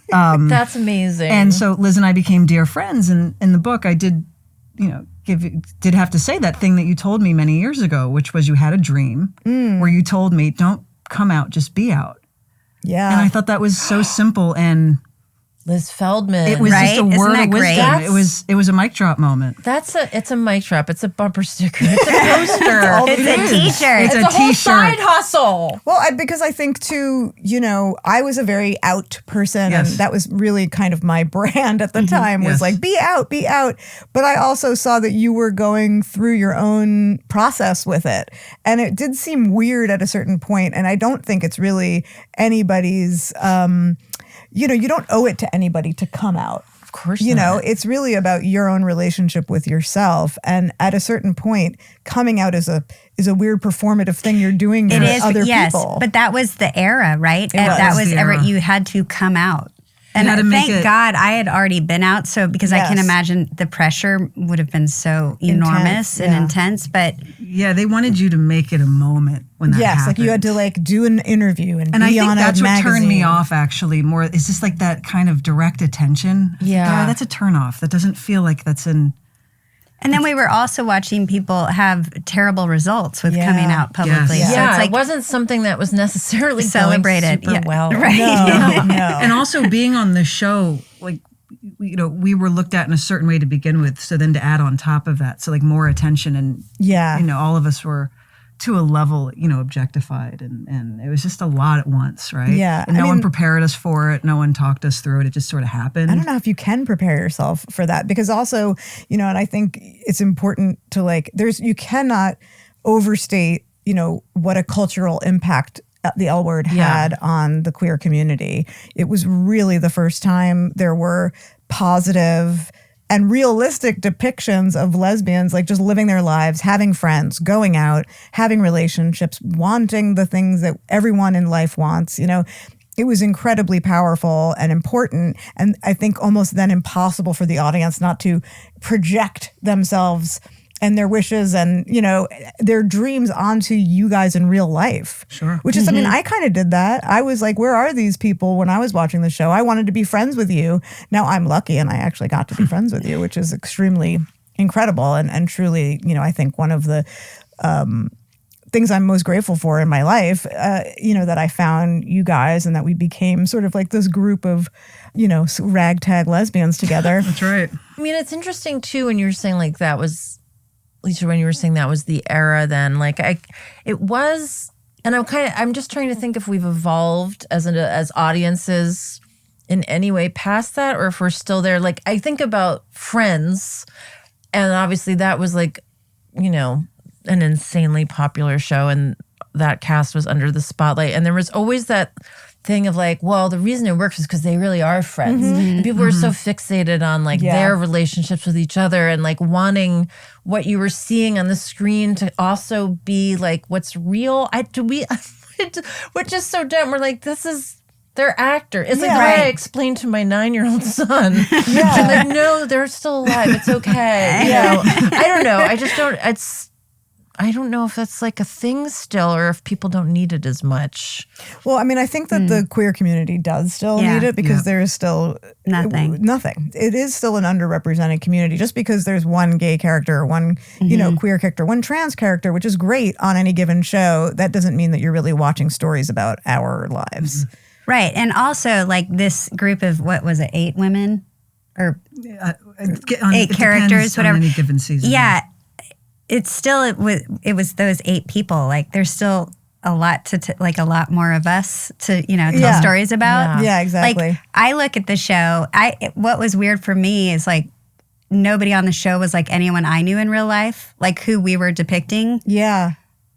That's amazing. And so Liz and I became dear friends. And in the book, I did, did have to say that thing that you told me many years ago, which was you had a dream where you told me, don't come out, just be out. Yeah. And I thought that was so simple. And Liz Feldman. it was Right? just a Isn't word that of great? wisdom. It was a mic drop moment. It's a mic drop. It's a bumper sticker. It's a poster. it's a t-shirt. It's It's a a whole t-shirt. side hustle. Well, because I think too, I was a very out person, Yes. and that was really kind of my brand at the time was yes. like, be out. But I also saw that you were going through your own process with it. And it did seem weird at a certain point, and I don't think it's really anybody's, you don't owe it to anybody to come out. Of course not. It's really about your own relationship with yourself. And at a certain point, coming out is a weird performative thing you're doing to other people. But that was the era, right? was the era. You had to come out. And had to make thank it- God I had already been out. So because I can Yes. imagine the pressure would have been so enormous and yeah. intense. But Yeah, they wanted you to make it a moment when that happened. like you had to like do an interview and And I be think on that's a what magazine. turned me off actually more. It's just like that kind of direct attention. Yeah. That's a turn off. That doesn't feel like that's in And then we were also watching people have terrible results with coming out publicly. Yes. So Yeah, it's like it wasn't something that was necessarily celebrated going super well. Right. No. And also being on the show, like, we were looked at in a certain way to begin with. So then to add on top of that, so like more attention and, all of us were to a level, objectified. And it was just a lot at once, right? Yeah. And no one prepared us for it. No one talked us through it. It just sort of happened. I don't know if you can prepare yourself for that because also, and I think it's important to you cannot overstate, what a cultural impact the L Word had on the queer community. It was really the first time there were positive and realistic depictions of lesbians, like just living their lives, having friends, going out, having relationships, wanting the things that everyone in life wants. It was incredibly powerful and important. And I think almost then impossible for the audience not to project themselves and their wishes and, their dreams onto you guys in real life. Sure. Which is, I kind of did that. I was like, where are these people when I was watching the show? I wanted to be friends with you. Now I'm lucky and I actually got to be friends with you, which is extremely incredible and truly, I think one of the things I'm most grateful for in my life, that I found you guys and that we became sort of like this group of, ragtag lesbians together. That's right. I mean, it's interesting too when you're saying like that was, Leisha, when you were saying that was the era then, it was, and I'm just trying to think if we've evolved as audiences in any way past that or if we're still there. Like I think about Friends and obviously that was like, an insanely popular show and that cast was under the spotlight. And there was always that thing of like, well, the reason it works is because they really are friends. And people were so fixated on like their relationships with each other and like wanting what you were seeing on the screen to also be like what's real. Which is so dumb. We're like, they're actor. It's like the way I explained to my 9-year-old son. I'm like, no, they're still alive. It's okay. I don't know. I don't know if that's like a thing still or if people don't need it as much. Well, I think that the queer community does still need it because there is still nothing. It is still an underrepresented community. Just because there's one gay character, one queer character, one trans character, which is great on any given show, that doesn't mean that you're really watching stories about our lives. Right. And also like this group of, what was it, 8 women? Or 8 characters, whatever. On any given season. Yeah. It's still, it was those 8 people. Like there's still a lot like a lot more of us to, tell stories about. Yeah, exactly. Like I look at the show, what was weird for me is like nobody on the show was like anyone I knew in real life, like who we were depicting. Yeah.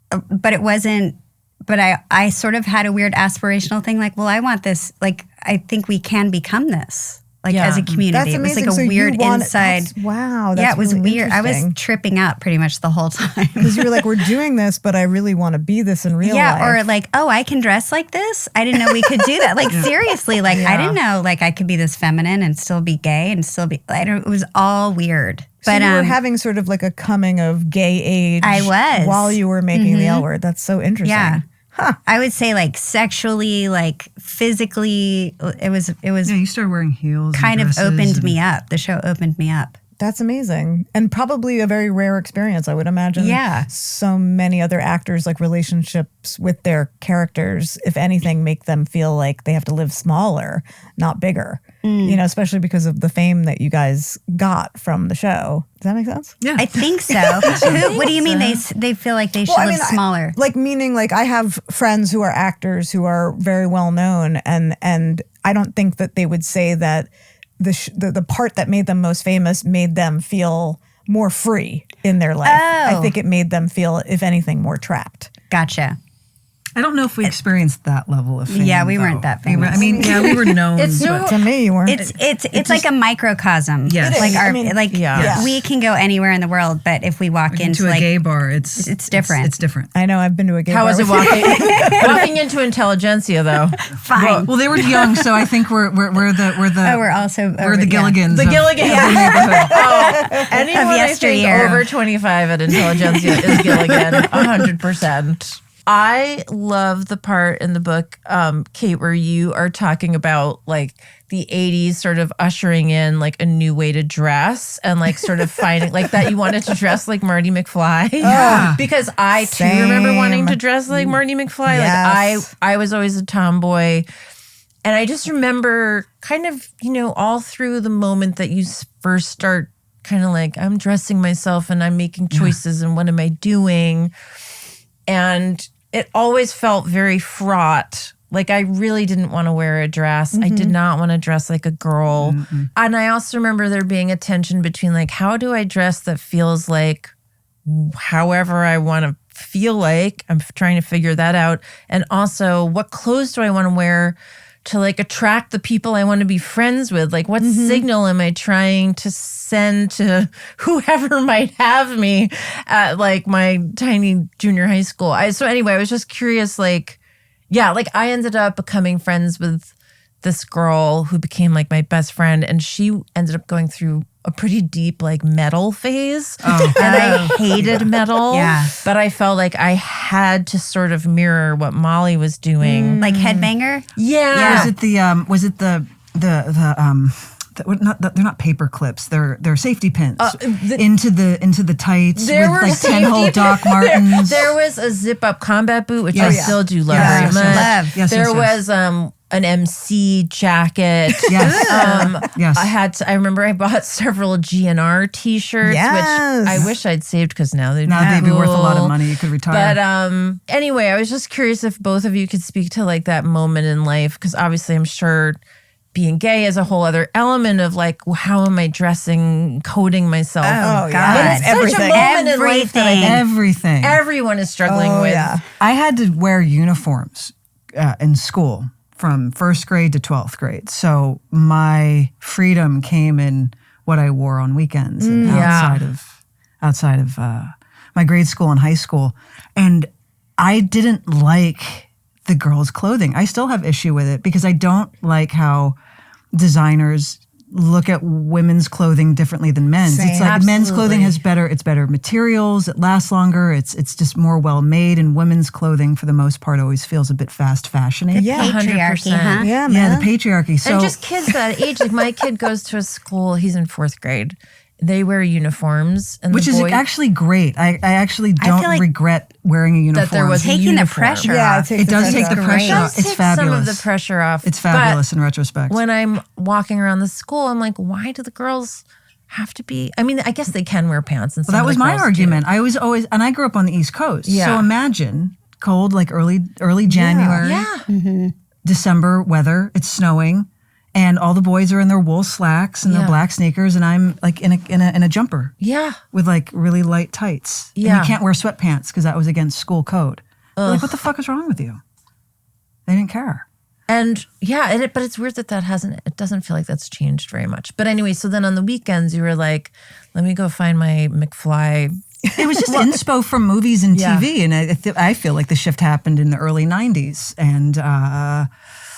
But it wasn't, but I sort of had a weird aspirational thing like, well, I want this, like I think we can be this. Like as a community, that's it was amazing. like a So weird inside. Wow, that's yeah, it was really weird. I was tripping out pretty much the whole time because you were like, "We're doing this, but I really want to be this in real life." Yeah, or like, "Oh, I can dress like this. I didn't know we could do that." Like seriously, like I didn't know like I could be this feminine and still be gay and still be. It was all weird. So but you were having sort of like a coming of gay age. I was while you were making the L Word. That's so interesting. Yeah. Huh. I would say like sexually, like physically, it was. Yeah, you started wearing heels. Kind of opened me up. The show opened me up. That's amazing. And probably a very rare experience, I would imagine. Yeah. So many other actors, like relationships with their characters, if anything, make them feel like they have to live smaller, not bigger. Especially because of the fame that you guys got from the show. Does that make sense? Yeah. I think so. What do you mean they feel like they should live smaller? Meaning I have friends who are actors who are very well known and I don't think that they would say that the part that made them most famous made them feel more free in their life. Oh. I think it made them feel, if anything, more trapped. Gotcha. I don't know if we experienced that level of fame. Yeah, we though. weren't that famous. I mean, yeah, we were known. It's so- To me, you weren't. It's like a microcosm. Yes. It Like is. we can go anywhere in the world, but if we walk into a like gay bar, it's different. It's different. I know. I've been to a gay bar. How was it walking into intelligentsia though? fine. Well, they were young, so I think we're the we're also we're the Gilligans. The Gilligan. Anyone Of I think yesteryear. over 25 at intelligentsia is Gilligan, 100%. I love the part in the book, Kate, where you are talking about like the 80s sort of ushering in like a new way to dress and like sort of finding like that you wanted to dress like Marty McFly. Yeah. Because I too remember wanting to dress like Marty McFly. Yes. Like I was always a tomboy. And I just remember kind of, all through the moment that you first start kind of like, I'm dressing myself and I'm making choices and what am I doing? And it always felt very fraught. Like I really didn't want to wear a dress. I did not want to dress like a girl. And I also remember there being a tension between like, how do I dress that feels like however I want to feel like? I'm trying to figure that out. And also, what clothes do I want to wear to like attract the people I want to be friends with? Like what signal am I trying to send to whoever might have me at like my tiny junior high school? So anyway, I was just curious, like I ended up becoming friends with this girl who became like my best friend, and she ended up going through a pretty deep like metal phase. And I hated metal, but I felt like I had to sort of mirror what Molly was doing. Like Headbanger? Yeah. They're not paper clips. They're safety pins into the tights There with were like 10-hole Doc Martens. There was a zip-up combat boot, which I still do love very much. Yes, there was an MC jacket. Yes. I remember I bought several GNR t-shirts, which I wish I'd saved because now they'd be worth a lot of money. You could retire. But anyway, I was just curious if both of you could speak to like that moment in life, because obviously I'm sure being gay is a whole other element of like, how am I dressing, coding myself? Oh, God. But it's such a moment in life that I think everything. everyone is struggling with. Yeah. I had to wear uniforms in school from first grade to 12th grade. So my freedom came in what I wore on weekends and outside of my grade school and high school. And I didn't like the girls' clothing. I still have issue with it because I don't like how designers look at women's clothing differently than men's. Same. It's like men's clothing has better materials, it lasts longer, it's just more well made, and women's clothing for the most part always feels a bit fast fashion-y. The patriarchy, huh? Yeah, man. Yeah, the patriarchy. So And just kids that age, like my kid goes to a school, he's in 4th grade. They wear uniforms. And which is actually great. I actually don't like regret wearing a uniform. that there was Taking the pressure off. It does take the pressure off. It's take fabulous. some of the pressure off. It's fabulous in retrospect. When I'm walking around the school, I'm like, why do the girls have to be? I mean, I guess they can wear pants and stuff. Well, that was my argument. I was always, and I grew up on the East Coast. Yeah. So imagine cold, like early January, December weather. It's snowing, and all the boys are in their wool slacks and their black sneakers, and I'm like in a jumper. Yeah. With like really light tights. Yeah. And you can't wear sweatpants because that was against school code. Like, what the fuck is wrong with you? They didn't care. And but it's weird that it doesn't feel like that's changed very much. But anyway, so then on the weekends you were like, let me go find my McFly. It was just inspo from movies and TV. And I feel like the shift happened in the early 90s. And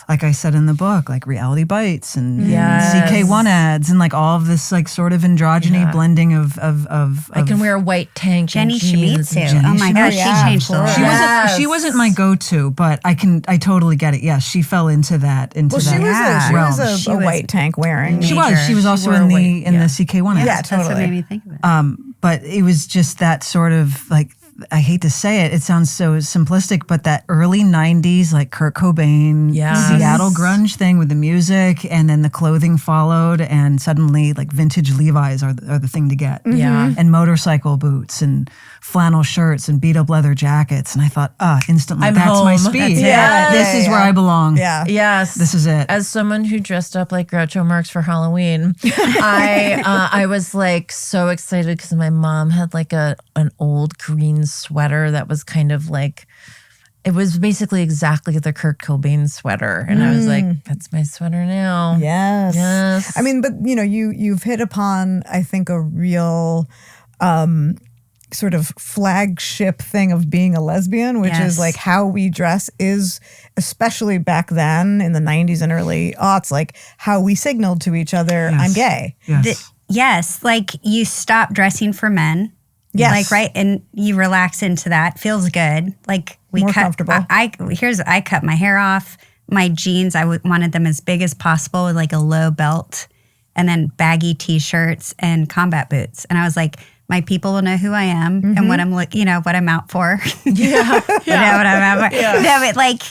like I said in the book, like Reality Bites and CK1 ads and like all of this like sort of androgyny blending of I can wear a white tank Jenny and jeans. Shimizu. Oh my gosh, she changed the look. She wasn't my go-to, but I totally get it. Yes, she fell into that. She was a white tank wearing. She was also in the CK1 ads. Yeah, totally. That's what made me think of it. But it was just that sort of like, I hate to say it sounds so simplistic, but that early 90s, like Kurt Cobain, Seattle grunge thing with the music, and then the clothing followed, and suddenly like vintage Levi's are the thing to get. Yeah. And motorcycle boots and flannel shirts and beat up leather jackets. And I thought, instantly, I'm that's home. my speed. This is where I belong. Yeah. Yes. This is it. As someone who dressed up like Groucho Marx for Halloween, I was like so excited because my mom had like an old green sweater that was kind of like, it was basically exactly the Kurt Cobain sweater. And I was like, that's my sweater now. Yes. I mean, but you've hit upon, I think, a real sort of flagship thing of being a lesbian, which is like how we dress is, especially back then in the 90s and early aughts, like how we signaled to each other, I'm gay. Yes. Yes, like you stop dressing for men Yes. Like, right? And you relax into that. Feels good. Like we More cut. comfortable. I cut my hair off. My jeans, I wanted them as big as possible with like a low belt, and then baggy t-shirts and combat boots. And I was like, my people will know who I am and what I'm what I'm out for. Yeah. You know what I'm out for. Yeah. No, but like,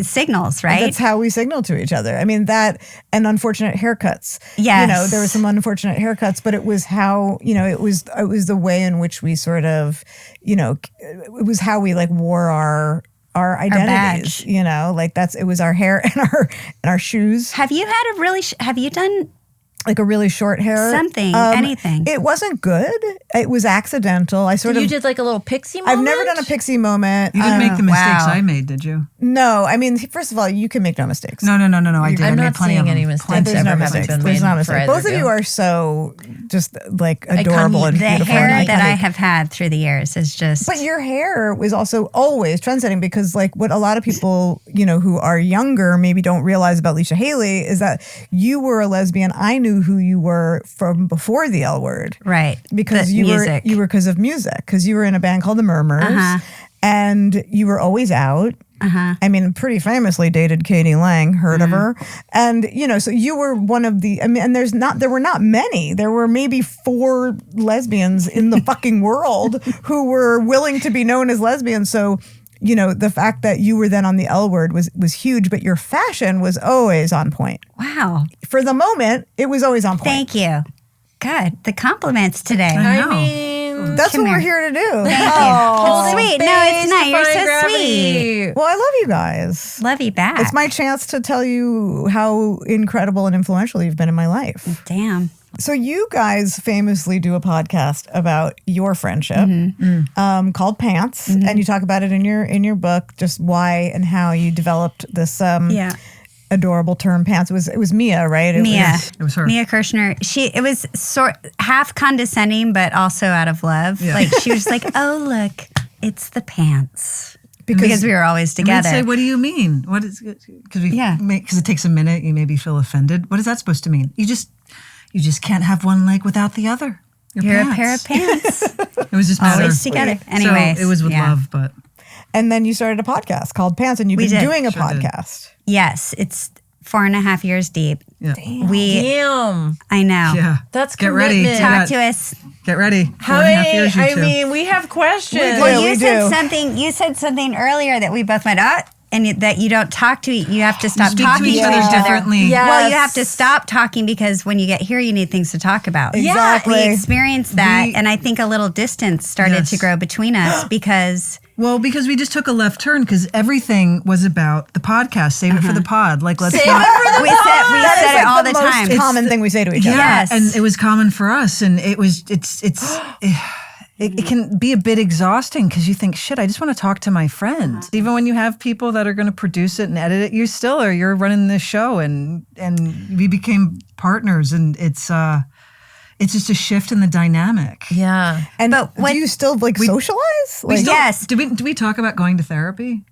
signals, right? That's how we signal to each other. I mean, that and unfortunate haircuts. Yes. There were some unfortunate haircuts, but it was how, it was the way in which we sort of, it was how we like wore our identities, badge. it was our hair and our shoes. Have you had have you done Like a really short hair. something, anything? It wasn't good. It was accidental. You did like a little pixie moment? I've never done a pixie moment. You didn't make the mistakes wow. I made, did you? No, I mean, first of all, you can make no mistakes. No. I did. I I'm made not plenty seeing of them. any mistakes Plenty. There's ever no having mistakes. been There's made not for mistakes. either Both of you are so just like adorable and the beautiful. hair and that I iconic. have had through the years is just. But your hair was also always trendsetting because like what a lot of people, who are younger maybe don't realize about Leisha Hailey is that you were a lesbian. I knew who you were from before the L Word. Right. Because The you music. were because of music. Because you were in a band called the Murmurs and you were always out. I mean, pretty famously dated Katie Lang, heard of her. And, so you were one of the, and there were not many. There were maybe 4 lesbians in the fucking world who were willing to be known as lesbians. So, the fact that you were then on the L Word was huge, but your fashion was always on point. Wow. For the moment, it was always on point. Thank you. God, the compliments today. I know. I mean, That's Come what we're here. here to do. Thank you. Oh. It's sweet. No, it's not. You're so gravity. sweet. Well, I love you guys. Love you back. It's my chance to tell you how incredible and influential you've been in my life. Damn. So you guys famously do a podcast about your friendship called Pants, and you talk about it in your book, just why and how you developed this adorable term pants. It was Mia, right? Mia. It was her. Mia Kirshner. It was half condescending, but also out of love. Yeah. Like she was like, "Oh, look, it's the pants." Because we were always And we'd together. say, what do you mean? What is because it takes a minute, you maybe feel offended. What is that supposed to mean? You just can't have one leg without the other. You're a pair of pants. It was just matter. Always together. Anyways, So it was with love, but And then you started a podcast called Pants, and you've We been did. doing a Sure did. podcast. yes, it's 4.5 years deep. yeah. Damn. I know. Yeah. That's Get ready. commitment. Talk to us. Get ready. How 4.5 years, you I two. mean, we have questions. Well, we you do. said something earlier that we both went, and that you don't talk to you have to stop speak talking to each other differently. Yeah. Well, you Yes. have to stop talking because when you get here, you need things to talk about. Exactly. We experienced that, and I think a little distance started to Yes. grow between us because Because we just took a left turn because everything was about the podcast. Save it for the pod. Like, let's Save not. it for the we said That is it like all the the most time. common thing we say to each other. Yeah, Yes. and it was common for us, and it can be a bit exhausting because you think, shit, I just want to talk to my friend. Even when you have people that are going to produce it and edit it, you're running this show, and we became partners, and it's just a shift in the dynamic. Yeah. And But what- do you still socialize? We still- Yes. Do we talk about going to therapy?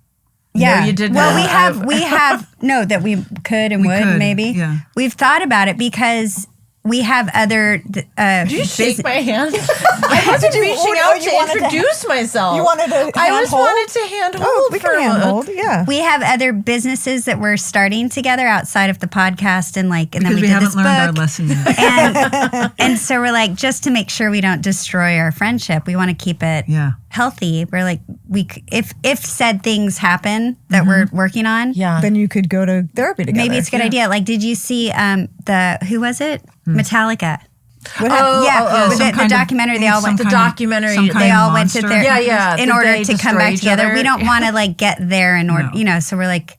Yeah, No, you did Well, not. we have no that we could and would could, maybe. yeah. We've thought about it because we have other. Did you shake my hand? I wasn't reaching out you to wanted to- introduce myself. You wanted to I just hand-hold? wanted to hand hold. Oh, we for can handhold. Yeah. We have other businesses that we're starting together outside of the podcast, and then Because we we did haven't this learned our book. lesson yet. And so we're like, just to make sure we don't destroy our friendship, we want to keep it Yeah. healthy. We're like, if said things happen that we're working on, Yeah. Then you could go to therapy together. maybe it's a good idea. Like, did you see who was it? Metallica. What happened? With some the kind of- documentary, they all some went. The kind of- documentary, some kind They of all went to monster. therapy Yeah. in Did order they to come destroy back each together. other? We don't want to get there in order, So we're like,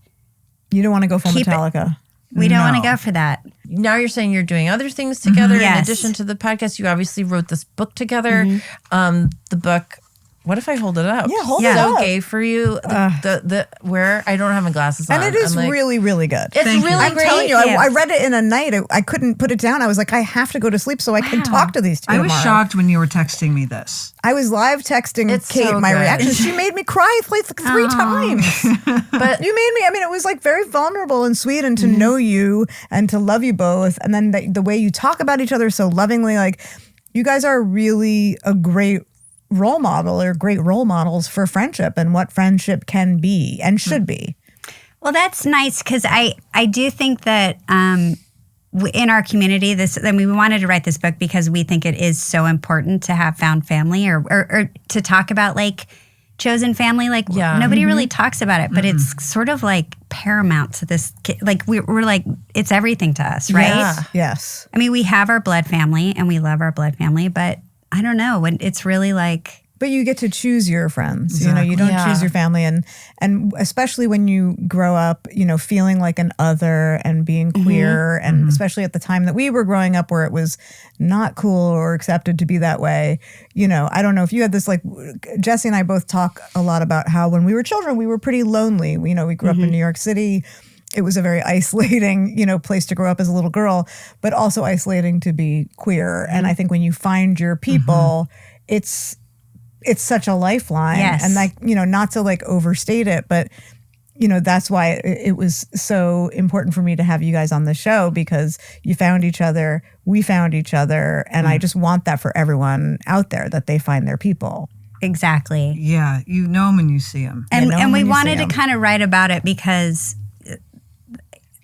You don't want to go full Keep it. Metallica. we don't want to No. go for that. Now you're saying you're doing other things together in Yes. addition to the podcast. You obviously wrote this book together. The book. What if I hold it up? Yeah, hold it So up. gay for you. The where I don't have my glasses on. And it is I'm like, really, really good. It's Thank you. really I'm great. telling you, Yeah. I read it in a night. I couldn't put it down. I was like, I have to go to sleep so I can talk to these two I was tomorrow. shocked when you were texting me this. I was live texting It's Kate so my good. reaction. She made me cry like 3 times. But You made me. I mean, it was like very vulnerable and sweet, and to know you and to love you both, and then the way you talk about each other so lovingly, like. you guys are really a great role model or great role models for friendship and what friendship can be and should be. Well, that's nice because I do think that in our community, we wanted to write this book because we think it is so important to have found family or to talk about like chosen family. Like nobody really talks about it, but it's sort of like paramount to this. Like we're like, it's everything to us, right? Yeah. Yes. I mean, we have our blood family and we love our blood family, but I don't know when it's really like. But you get to choose your friends. Exactly. You don't choose your family. And especially when you grow up, feeling like an other and being queer, and especially at the time that we were growing up where it was not cool or accepted to be that way. I don't know if you had this, like Jessi and I both talk a lot about how when we were children, we were pretty lonely. We grew up in New York City. It was a very isolating, place to grow up as a little girl, but also isolating to be queer. And I think when you find your people, it's such a lifeline. Yes. And like, not to like overstate it, but that's why it was so important for me to have you guys on the show, because you found each other, we found each other. And I just want that for everyone out there, that they find their people. Exactly. Yeah, you know them and you see them. And we wanted to kind of write about it because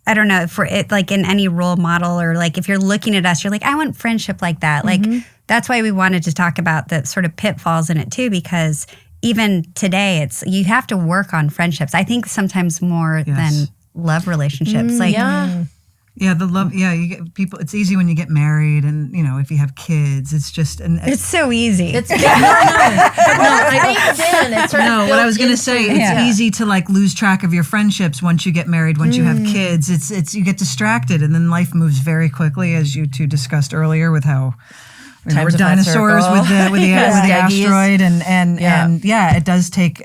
I don't know, for it, like in any role model or like if you're looking at us, you're like, I want friendship like that. Like that's why we wanted to talk about the sort of pitfalls in it too, because even today you have to work on friendships. I think sometimes more than love relationships. Like, Yeah, the love. Yeah, you get people. It's easy when you get married, and if you have kids, it's just. It's so easy. It's no. What I was gonna say, it's easy to like lose track of your friendships once you get married. Once you have kids, it's you get distracted, and then life moves very quickly, as you two discued earlier, with how. We're dinosaurs with the asteroid, and it does take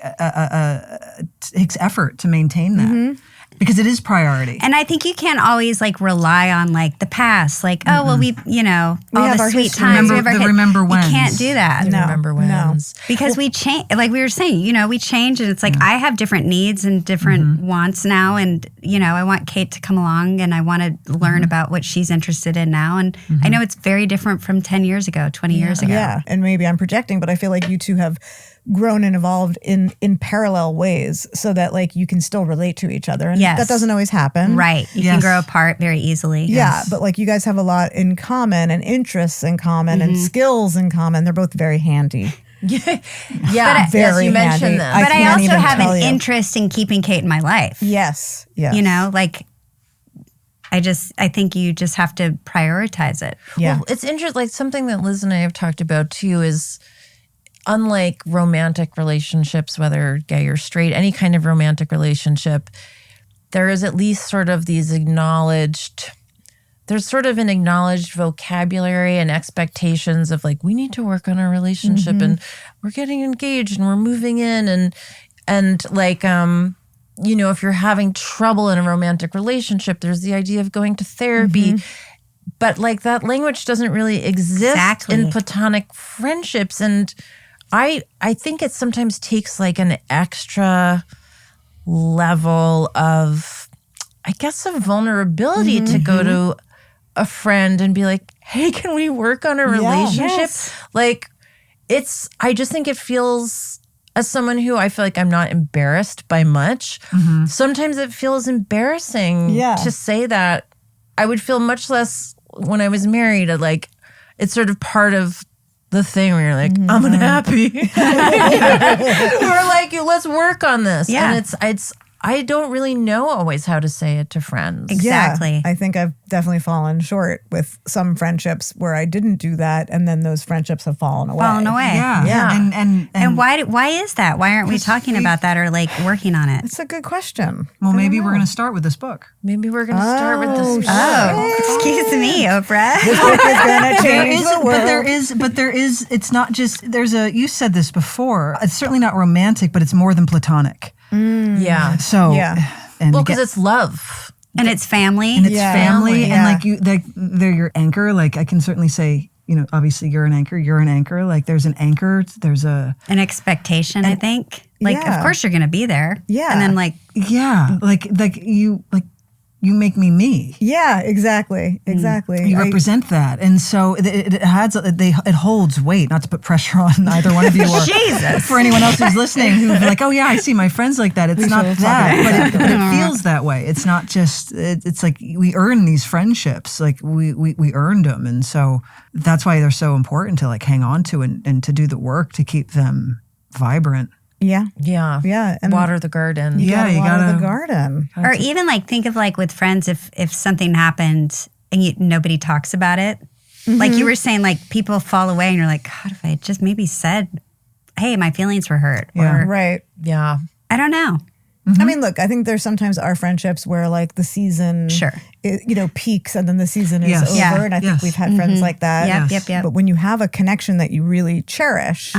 takes effort to maintain that. Because it is priority. And I think you can't always like rely on like the past, like, oh, well, we all the sweet times. Remember when. You can't do that. Remember when. No. Because we change, like we were saying, we change, and it's like I have different needs and different wants now. And, I want Kate to come along and I want to learn about what she's interested in now. And I know it's very different from 10 years ago, 20 years ago. Yeah. And maybe I'm projecting, but I feel like you two have grown and evolved in parallel ways so that like you can still relate to each other. And that doesn't always happen. Right. You can grow apart very easily. Yeah. But like you guys have a lot in common and interests in common and skills in common. They're both very handy. Yeah. Very you mentioned handy. that. But I also have an interest in keeping Kate in my life. Yes. Like I think you just have to prioritize it. Yeah. Well, it's interesting. Like something that Liz and I have talked about too is, unlike romantic relationships, whether gay or straight, any kind of romantic relationship, there is at least sort of there's sort of an acknowledged vocabulary and expectations of like, we need to work on our relationship and we're getting engaged and we're moving in and like, if you're having trouble in a romantic relationship, there's the idea of going to therapy. But like that language doesn't really exist in platonic friendships. And I think it sometimes takes like an extra level of, I guess, of vulnerability to go to a friend and be like, hey, can we work on a relationship? Yes. Like I just think it feels, as someone who I feel like I'm not embarrassed by much, sometimes it feels embarrassing to say that. I would feel much less when I was married, like it's sort of part of the thing where you're like, I'm unhappy. We're like, let's work on this. Yeah. And it's I don't really know always how to say it to friends. Exactly. Yeah, I think I've definitely fallen short with some friendships where I didn't do that, and then those friendships have fallen away. Yeah. And why is that? Why aren't we talking about that or like working on it? It's a good question. Well, maybe we're going to start with this book. Maybe we're going to start with this. Excuse me, Oprah. This book is going to change the world. But there is, it's not just, you said this before, it's certainly not romantic, but it's more than platonic. Yeah. So, and because it's love. And it's family. And it's family. And like they're your anchor. Like I can certainly say, obviously you're an anchor, Like there's an anchor, there's an expectation, I think. Like, of course you're going to be there. Yeah. And then like. Yeah. Like you make me me. Yeah, exactly. You represent that. And so it holds weight, not to put pressure on either one of you or Jesus. for anyone else who's listening who's like, oh yeah, I see my friends like that. It's not that, but it feels that way. It's not just, it's like we earn these friendships. Like we earned them. And so that's why they're so important to like hang on to and to do the work to keep them vibrant. Yeah. And water the garden. You gotta water the garden. Or even like think of like with friends, if something happened and nobody talks about it, like you were saying, like people fall away and you're like, God, if I just maybe said, hey, my feelings were hurt. Yeah. Or, Right. Yeah. I don't know. I mean, look, I think there's sometimes our friendships where like the season, peaks and then the season is over. Yeah. And I think we've had friends like that. Yep. But when you have a connection that you really cherish,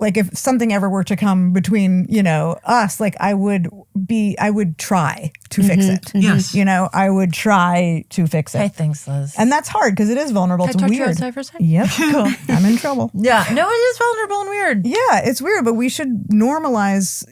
like if something ever were to come between, us, like I would try to fix it. Yes. I would try to fix it. Hey, thanks, Liz. And that's hard because it is vulnerable. Can I It's talk to you weird. outside for a second? Yep. Cool. I'm in trouble. Yeah. No, it is vulnerable and weird. Yeah, it's weird, but we should normalize,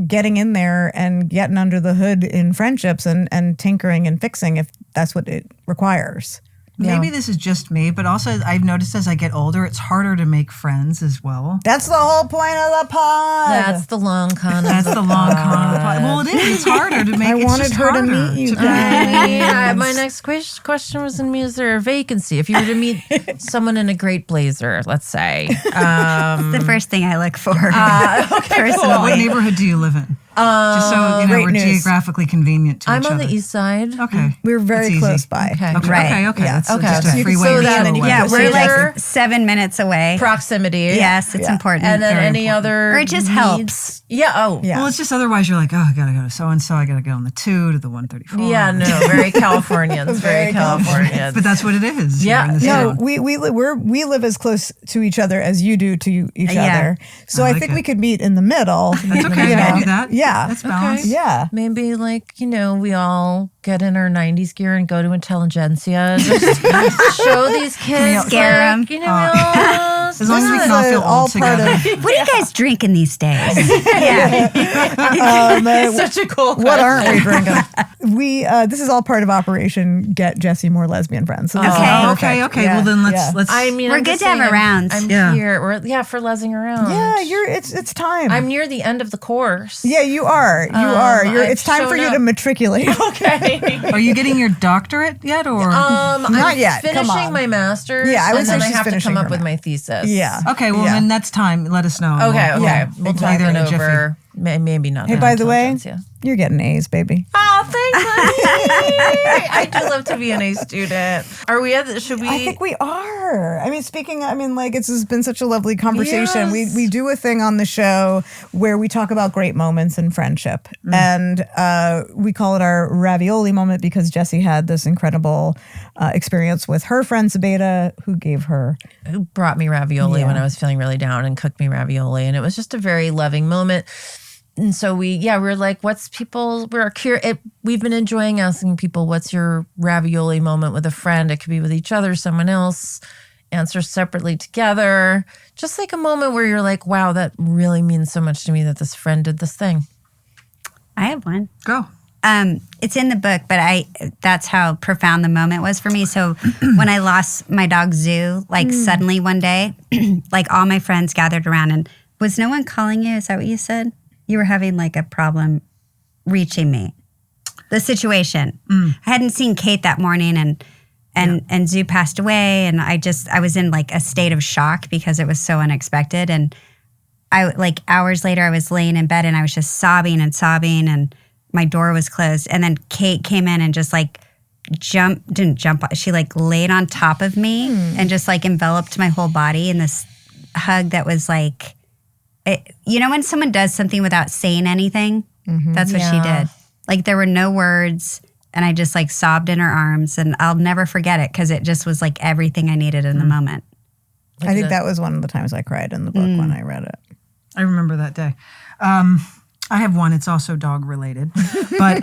getting in there and getting under the hood in friendships and tinkering and fixing if that's what it requires. Maybe this is just me, but also I've noticed as I get older, it's harder to make friends as well. That's the whole point of the pod. That's the long con. That's the long con of the pod. Well, it is. It's harder to make. I it's wanted just her to harder meet you to guys. My next question was going to be, is there a vacancy? If you were to meet someone in a great blazer, let's say. It's the first thing I look for. Okay, cool. What neighborhood do you live in? Just so Great we're news. geographically convenient to I'm each on other. the east side. Okay, We're very That's easy. close by. Okay. Right. Okay. Yeah. That's Okay. just So a you freeway. can so see that- anywhere. Yeah, we're Procedure. like 7 minutes away. Proximity. Yes, it's important. And then Very any other Or it just needs? helps. Yeah. Oh. Yeah. Well, it's just otherwise you're like, oh, I gotta go to so and so. I gotta go on the 2 to the 134. Yeah. No. Very Californians. Very Californians. But that's what it is. Yeah. You're in the No, zone. we live as close to each other as you do to each Yeah. other. So I I like think it. we could meet in the middle. That's okay. I can do that. Yeah. That's balanced. Yeah. Maybe like, we all get in our 90s gear and go to Intelligentsia. Just show these kids. Scare 'em. We all As long as we can all feel all old part together. of What are you guys drinking these days? Yeah. such a cool what aren't we drinking? This is all part of Operation Get Jessi More Lesbian Friends. So this is Okay. perfect. Okay. Yeah. Well, then let's. Yeah. let's. We're I'm good just to have saying around. I'm Yeah. here. For lezzing around. Yeah, it's time. I'm near the end of the course. Yeah, you are. You are. I've It's time for shown you up. to matriculate. Okay. Are you getting your doctorate yet, or? Not I'm yet. Come finishing on. my master's. Yeah, I would and say then I she's have to finishing come up her with ma- my thesis. Yeah. Okay. Well, Yeah. then that's time. Let us know. Okay. Okay. Yeah, We'll talk Either it in a jiffy. over. Maybe not. Hey, in by the way, Intelligentsia. you're getting A's, baby. Oh, thanks, honey. I do love to be an A student. Are we should we? I think we are. I mean, it's has been such a lovely conversation. Yes. We do a thing on the show where we talk about great moments in friendship. And we call it our Ravioli moment because Jessi had this incredible experience with her friend Sabeta, who gave her. Who brought me ravioli Yeah. when I was feeling really down and cooked me ravioli. And it was just a very loving moment. And so we're like, we've been enjoying asking people, what's your ravioli moment with a friend? It could be with each other, someone else, answer separately together. Just like a moment where you're like, wow, that really means so much to me that this friend did this thing. I have one. Go. It's in the book, but that's how profound the moment was for me. So when I lost my dog Zoo, like suddenly one day, like all my friends gathered around and was no one calling you? Is that what you said? You were having like a problem reaching me. The situation. I hadn't seen Kate that morning and Zoo passed away. And I was in like a state of shock because it was so unexpected. And hours later, I was laying in bed and I was just sobbing and my door was closed. And then Kate came in and just like didn't jump. She like laid on top of me and just like enveloped my whole body in this hug that was like, when someone does something without saying anything, that's what she Yeah. did. Like there were no words and I just like sobbed in her arms and I'll never forget it because it just was like everything I needed in the moment. I think that was one of the times I cried in the book when I read it. I remember that day. I have one. It's also dog related, but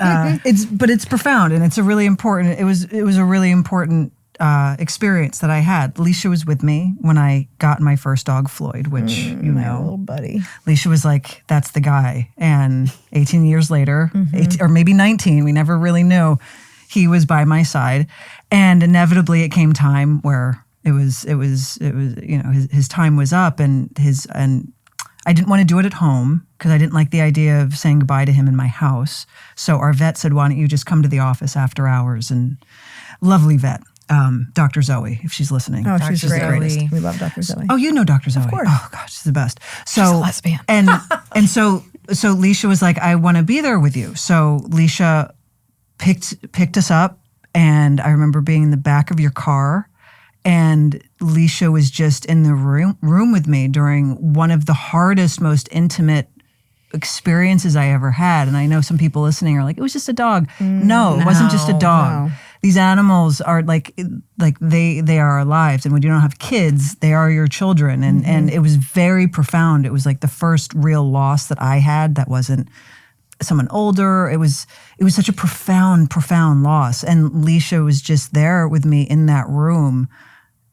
it's profound and it's a really important. It was a really important experience that I had. Leisha was with me when I got my first dog, Floyd, which, you My know. little buddy. Leisha was like, that's the guy. And 18 years later, 18, or maybe 19, we never really knew, he was by my side. And inevitably it came time where it was, you know, his time was up, and I didn't want to do it at home because I didn't like the idea of saying goodbye to him in my house. So our vet said, why don't you just come to the office after hours? And lovely vet, Dr. Zoe, if she's listening. Oh, she's the great. greatest. We love Dr. Zoe. Oh, you know Dr. Zoe. Of course. Oh, gosh, she's the best. So, She's a lesbian. And so Leisha was like, I want to be there with you. So Leisha picked us up, and I remember being in the back of your car, and Leisha was just in the room with me during one of the hardest, most intimate experiences I ever had. And I know some people listening are like, it was just a dog. No, it wasn't just a dog. no. These animals are like they are our lives. And when you don't have kids, they are your children. And it was very profound. It was like the first real loss that I had that wasn't someone older. It was such a profound loss. And Leisha was just there with me in that room,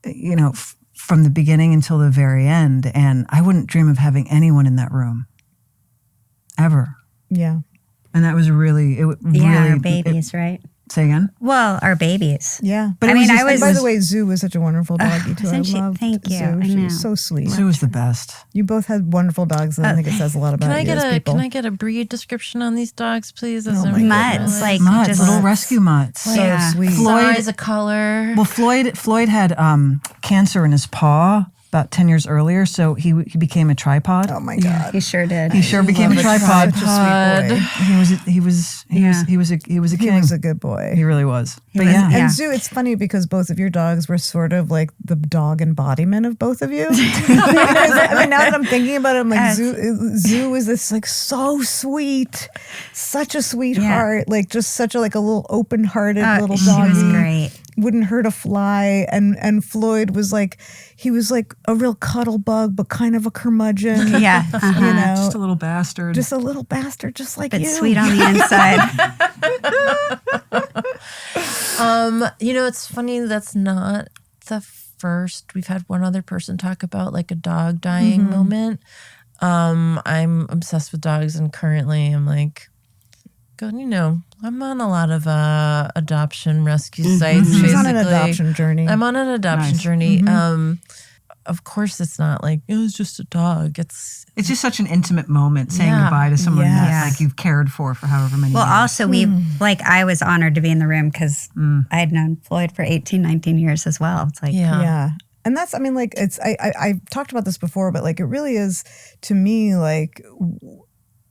you know, from the beginning until the very end. And I wouldn't dream of having anyone in that room ever. Yeah. And that was really, our babies, right? Say again? Well, our babies. Yeah. But I mean, I And was. by the way, Zoo was such a wonderful doggy too. I Isn't she? loved Thank you. Zoo. I She know. was so sweet. Sue was the best. You both had wonderful dogs, and I think it says a lot about you as people. Can I get a breed description on these dogs, please? Oh my Mutts, like Mutts, just little rescue mutts. So Yeah. sweet. size, a color. Well, Floyd had cancer in his paw about 10 years earlier, so he became a tripod. Oh my God. He sure did. He sure became a tripod. Such a sweet boy. He was a king. He was a good boy. He really was. But was- yeah. yeah. And Zoo, it's funny because both of your dogs were sort of like the dog embodiment of both of you. Because, I mean, now that I'm thinking about it, I'm like, Zoo was this like so sweet, such a sweetheart, like just such a like a little open-hearted little She dog. was great. Wouldn't hurt a fly, and Floyd was like, he was like a real cuddle bug, but kind of a curmudgeon. Yeah. You know, Just a little bastard. just a little bastard, just like But you. sweet on the inside. You know, it's funny. That's not the first. We've had one other person talk about like a dog dying moment. I'm obsessed with dogs, and currently I'm like, you know, I'm on a lot of adoption rescue sites. She's Basically, on an adoption journey. I'm on an adoption journey. Of course, it's not like it was just a dog. It's just such an intimate moment saying Yeah. goodbye to someone that Yes. like you've cared for however many Well, years. also I was honored to be in the room because I had known Floyd for 18, 19 years as well. It's like, Yeah. And that's, I mean, like, it's, I talked about this before, but like, it really is to me, like,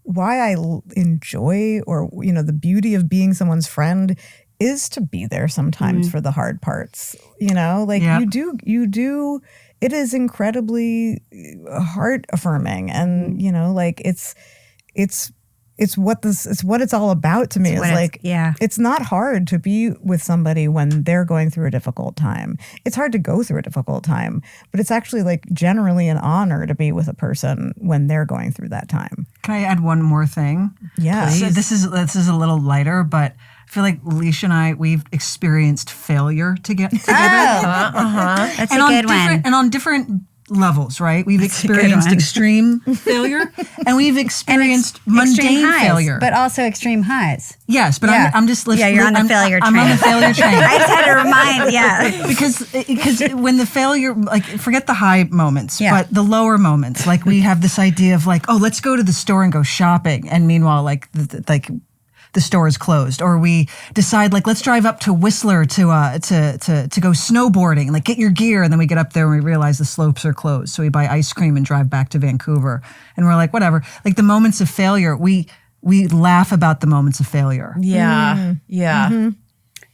why I enjoy, or, you know, the beauty of being someone's friend is to be there sometimes for the hard parts, you know, like Yep. you do, it is incredibly heart affirming. And, you know, like it's what it's all about to me. It's like, it's not hard to be with somebody when they're going through a difficult time. It's hard to go through a difficult time, but it's actually like generally an honor to be with a person when they're going through that time. Can I add one more thing? Yeah. So this is a little lighter, but I feel like Leisha and I, we've experienced failure together. That's a good one. And on different levels, right? We've experienced one. extreme failure, and we've experienced Extreme mundane highs, failure. but also extreme highs. Yes, but Yeah. I'm just Yeah, you're on the failure I'm on the train. failure train. I just had to remind, because when the failure, like, forget the high moments, Yeah. but the lower moments, like we have this idea of like, oh, let's go to the store and go shopping, and meanwhile, like the store is closed, or we decide like, let's drive up to Whistler to go snowboarding, like get your gear, and then we get up there and we realize the slopes are closed, so we buy ice cream and drive back to Vancouver, and we're like, whatever. Like the moments of failure, we laugh about the moments of failure. yeah.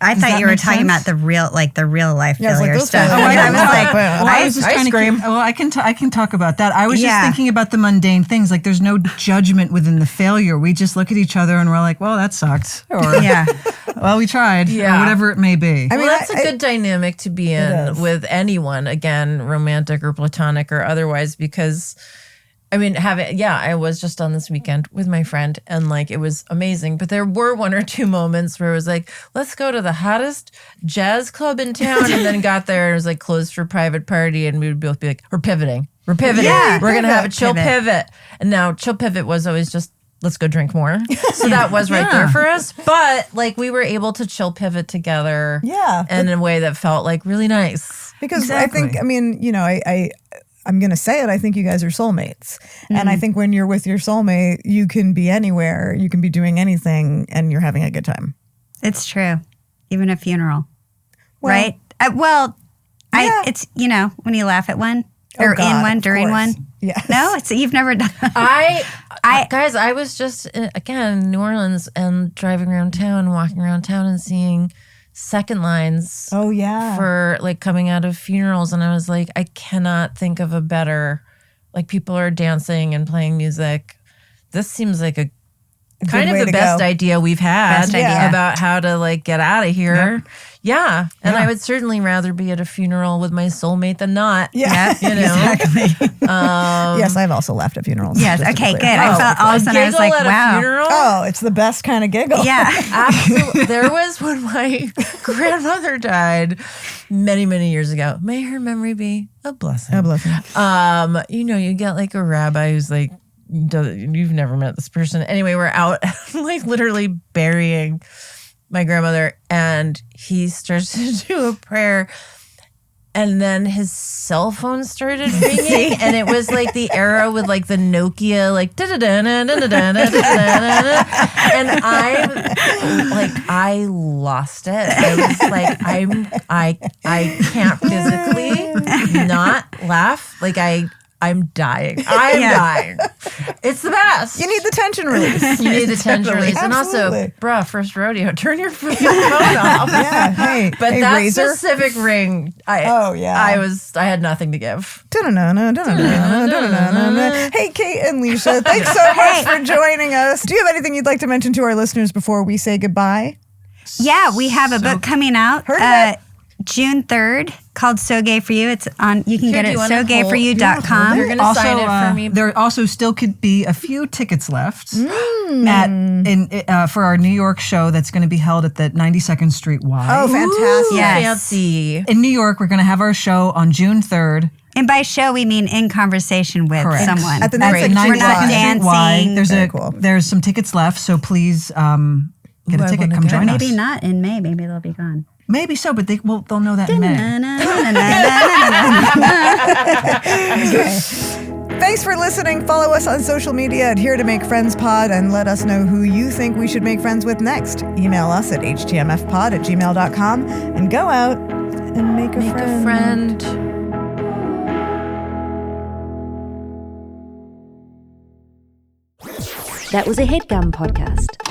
I Does thought that you were make talking sense? about the real life Yeah, it's like failure those stuff. failures. I was like, I was just ice trying to cream. well, I can talk about that. I was just Yeah. thinking about the mundane things. Like there's no judgment within the failure. We just look at each other and we're like, well, that sucked. Or, yeah. well, we tried. Yeah. Or whatever it may be. I mean, Well, that's a good dynamic to be in is. with anyone, again, romantic or platonic or otherwise, because I mean, I was just on this weekend with my friend and like it was amazing. But there were one or two moments where it was like, let's go to the hottest jazz club in town. And then got there and it was like closed for private party. And we would both be like, we're pivoting. We're pivoting. Yeah, we're going to have a chill pivot. And now chill pivot was always just, let's go drink more. So that was right there for us. But like we were able to chill pivot together. Yeah. In a way that felt like really nice. Because I think, I mean, you know, I'm going to say it. I think you guys are soulmates. And I think when you're with your soulmate, you can be anywhere, you can be doing anything, and you're having a good time. It's true. Even a funeral. Well, right? It's, you know, when you laugh at one or God, in one, during course. one. Yes. No, you've never done that. Guys, I was just, again, in New Orleans and driving around town, walking around town and seeing second lines for like coming out of funerals. And I was like, I cannot think of a better, like people are dancing and playing music. This seems like a kind of the best idea we've had about how to like get out of here. Yep. Yeah. And I would certainly rather be at a funeral with my soulmate than not. Yeah. You know? Exactly. Yes, I've also laughed at funerals. Yes. Okay, good. I felt all of a sudden I was like, wow. Oh, it's the best kind of giggle. Yeah. Absolutely. There was when my grandmother died many, many years ago. May her memory be a blessing. A blessing. You know, you get like a rabbi who's like, you've never met this person. Anyway, we're out like literally burying my grandmother and he starts to do a prayer and then his cell phone started ringing and it was like the era with like the Nokia like and I lost it. I was like I can't physically not laugh. Like I'm dying. I'm dying. It's the best. You need the tension release. You need the tension release. And also, first rodeo, turn your phone off. Yeah, hey. But hey, that Razor. specific ring, I had nothing to give. Hey, Kate and Leisha, thanks so much for joining us. Do you have anything you'd like to mention to our listeners before we say goodbye? Yeah, we have a book coming out. June 3rd called So Gay For You. It's on, you can get it at sogayforyou.com. You're going to sign it for me. There also still could be a few tickets left for our New York show that's going to be held at the 92nd Street Y. Oh, fantastic. Yes. Fancy. In New York, we're going to have our show on June 3rd. And by show, we mean in conversation with someone. At the We're not dancing. There's some tickets left, so please get a ticket. Come join us. Maybe not in May. Maybe they'll be gone. Maybe so, but they'll know that in May. Thanks for listening. Follow us on social media at Here to Make Friends Pod and let us know who you think we should make friends with next. Email us at htmfpod@gmail.com and go out and make a friend. That was a Headgum podcast.